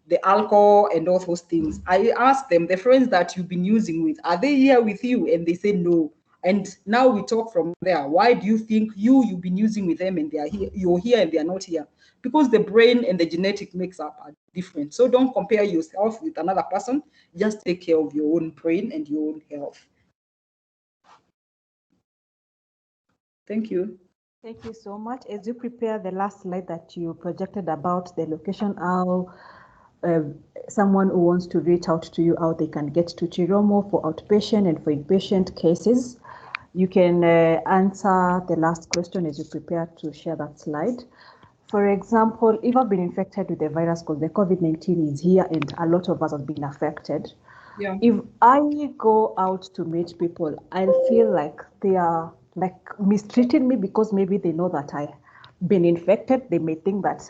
the alcohol and all those things, I ask them, the friends that you've been using with, are they here with you? And they say no. And now we talk from there. Why do you think you've been using with them and they are here, you're here and they are not here? Because the brain and the genetic makeup are different. So don't compare yourself with another person. Just take care of your own brain and your own health. Thank you. Thank you so much. As you prepare the last slide that you projected about the location, how someone who wants to reach out to you, how they can get to Chiromo for outpatient and for inpatient cases. You can answer the last question as you prepare to share that slide. For example, if I've been infected with the virus, because the COVID-19 is here and a lot of us have been affected. Yeah. If I go out to meet people, I'll feel like they are like mistreating me because maybe they know that I've been infected. They may think that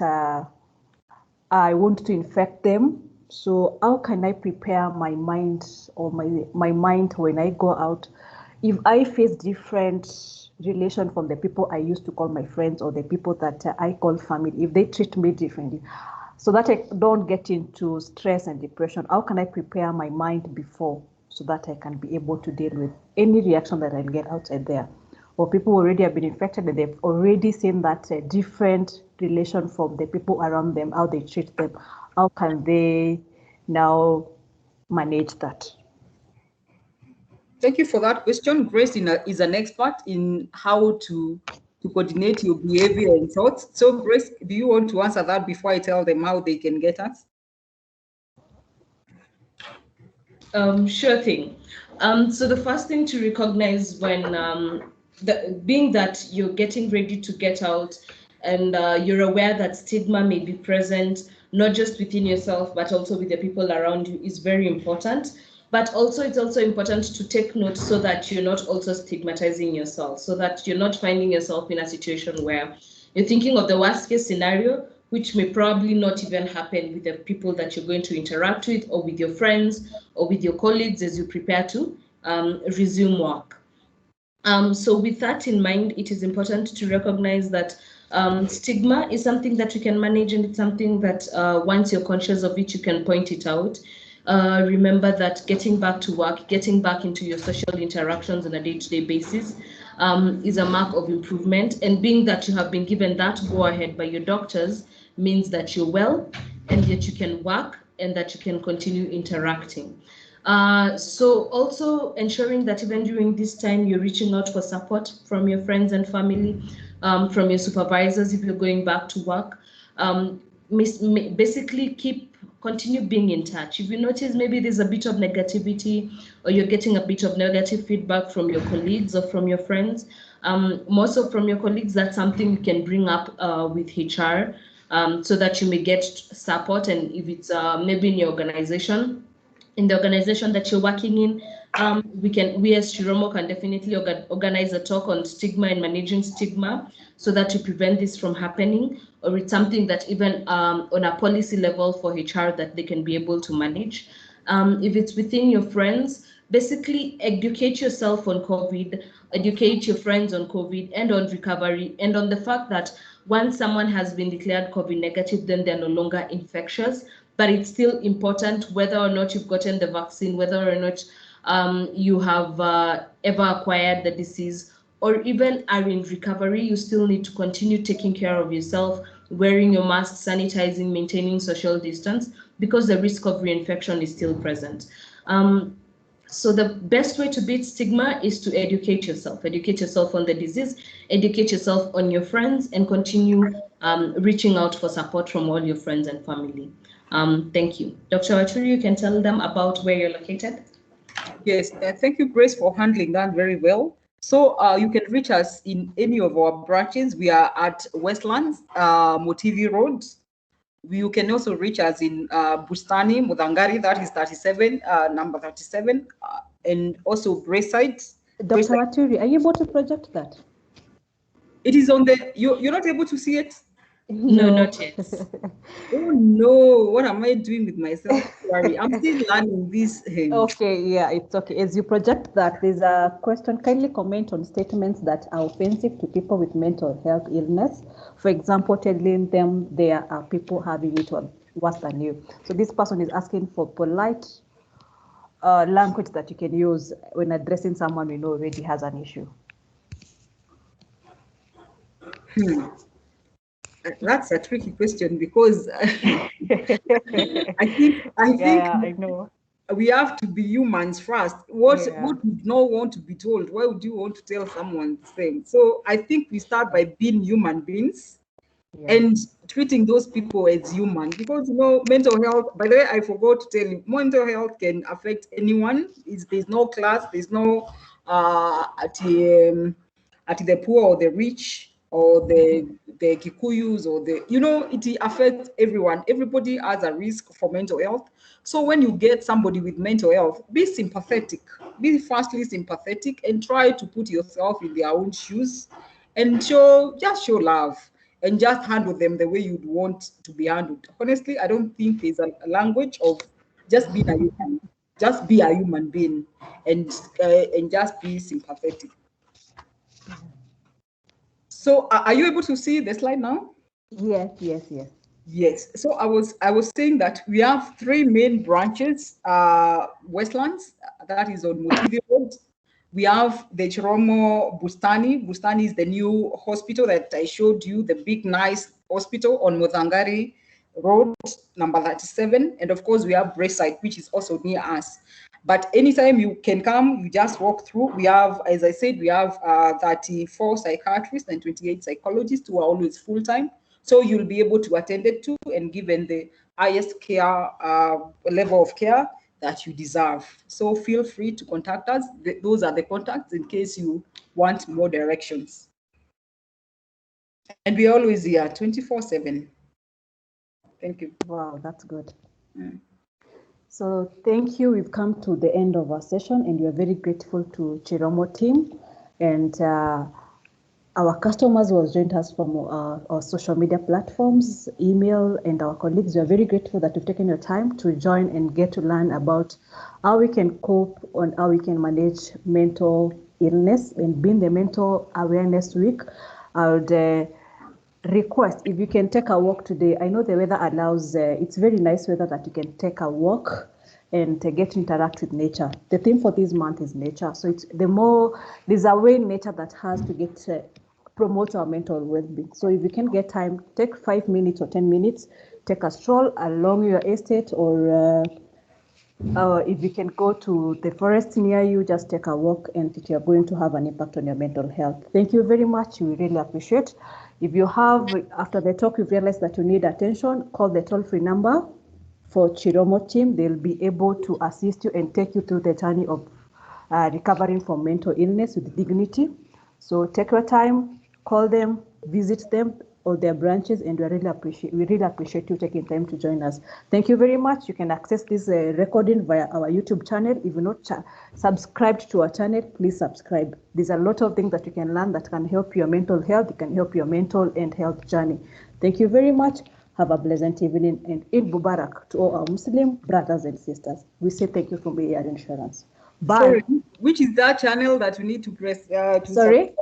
I want to infect them. So how can I prepare my mind or my mind when I go out? If I face different relation from the people I used to call my friends or the people that I call family, if they treat me differently, so that I don't get into stress and depression, how can I prepare my mind before so that I can be able to deal with any reaction that I'll get outside there? Or people already have been infected and they've already seen that different relation from the people around them, how they treat them. How can they now manage that? Thank you for that question. Grace is an expert in how to coordinate your behavior and thoughts. So Grace, do you want to answer that before I tell them how they can get us? Sure thing. So the first thing to recognize when being that you're getting ready to get out and you're aware that stigma may be present, not just within yourself, but also with the people around you, is very important. But also, it's also important to take note so that you're not also stigmatizing yourself, so that you're not finding yourself in a situation where you're thinking of the worst case scenario, which may probably not even happen with the people that you're going to interact with, or with your friends, or with your colleagues as you prepare to resume work. So with that in mind, it is important to recognize that stigma is something that you can manage, and it's something that once you're conscious of it, you can point it out. Remember that getting back to work, getting back into your social interactions on a day-to-day basis is a mark of improvement. And being that you have been given that go-ahead by your doctors means that you're well, and that you can work, and that you can continue interacting. So also ensuring that even during this time, you're reaching out for support from your friends and family, from your supervisors if you're going back to work. Basically continue being in touch. If you notice maybe there's a bit of negativity, or you're getting a bit of negative feedback from your colleagues or from your friends, more so from your colleagues, that's something you can bring up with HR, so that you may get support. And if it's maybe in your organization, in the organization that you're working in, we as Chiromo can definitely organize a talk on stigma and managing stigma, so that to prevent this from happening, or it's something that even on a policy level for HR that they can be able to manage. If it's within your friends, basically educate yourself on COVID, educate your friends on COVID and on recovery, and on the fact that once someone has been declared COVID negative, then they're no longer infectious. But it's still important, whether or not you've gotten the vaccine, whether or not you have ever acquired the disease, or even are in recovery, you still need to continue taking care of yourself, wearing your mask, sanitizing, maintaining social distance, because the risk of reinfection is still present. So the best way to beat stigma is to educate yourself on the disease, educate yourself on your friends, and continue reaching out for support from all your friends and family. Thank you. Dr. Waturi, you can tell them about where you're located. Yes, thank you, Grace, for handling that very well. So you can reach us in any of our branches. We are at Westlands, Motivi Road. You can also reach us in Bustani, Mudangari, that is 37, number 37, and also Braeside. Dr. Waturi, are you able to project that? It is on the, you're not able to see it? No, not yet. Oh no, what am I doing with myself? Sorry, I'm still learning this. Okay, yeah, it's okay. As you project that, there's a question. Kindly comment on statements that are offensive to people with mental health illness. For example, telling them there are people having it worse than you. So this person is asking for polite language that you can use when addressing someone we know already has an issue. That's a tricky question, because I think yeah, I know. We have to be humans first. What would you not want to be told? Why would you want to tell someone the same? So I think we start by being human beings and treating those people as human, because mental health, by the way, I forgot to tell you, mental health can affect anyone. There's no class, there's no at the poor or the rich or the Kikuyus or it affects everyone. Everybody has a risk for mental health. So when you get somebody with mental health, be sympathetic. Be firstly sympathetic and try to put yourself in their own shoes and show love and just handle them the way you'd want to be handled. Honestly, I don't think there's a language of just being a human. Just be a human being and just be sympathetic. So are you able to see the slide now? Yes. Yes. So I was saying that we have 3 main branches. Westlands, that is on Motivi Road. We have the Chiromo Bustani. Bustani is the new hospital that I showed you, the big, nice hospital on Mudangari Road, number 37. And of course, we have Braeside, which is also near us. But anytime you can come, you just walk through. We have, as I said, we have 34 psychiatrists and 28 psychologists who are always full-time. So you'll be able to attend it to and given the highest care level of care that you deserve. So feel free to contact us. Those are the contacts in case you want more directions. And we're always here 24/7. Thank you. Wow, that's good. So thank you. We've come to the end of our session, and we are very grateful to Chiromo team and our customers who have joined us from our social media platforms, email, and our colleagues. We are very grateful that you've taken your time to join and get to learn about how we can cope and how we can manage mental illness. And being the Mental Awareness Week, I would request if you can take a walk today. I know the weather allows, it's very nice weather that you can take a walk and get to interact with nature. The theme for this month is nature. So it's there's a way in nature that has to get promote our mental well-being. So if you can get time, take 5 minutes or 10 minutes, take a stroll along your estate, or if you can go to the forest near you, just take a walk, and you're going to have an impact on your mental health. Thank you very much. We really appreciate. If you have, after the talk, you've realized that you need attention, call the toll-free number for Chiromo team. They'll be able to assist you and take you through the journey of recovering from mental illness with dignity. So take your time, call them, visit them or their branches, and we really appreciate you taking time to join us. Thank you very much. You can access this recording via our YouTube channel. If you're not subscribed to our channel, please subscribe. There's a lot of things that you can learn that can help your mental health. It can help your mental and health journey. Thank you very much. Have a pleasant evening, and Eid Mubarak to all our Muslim brothers and sisters. We say thank you from AR Insurance. Bye. Sorry, which is that channel that we need to press? Sorry?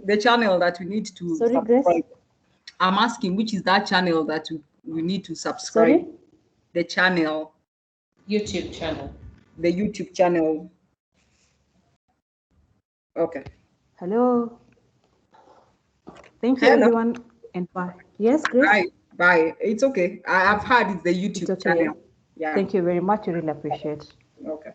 The channel that we need to Sorry, Grace? subscribe. I'm asking, which is that channel that we need to subscribe? Sorry? The channel. YouTube channel. The YouTube channel. Okay. Hello. Thank you, Hello. everyone, and bye. Yes, Grace? Bye. Bye. It's okay. I've heard it's the YouTube It's okay. channel. Yeah. Thank you very much. I really appreciate. Okay.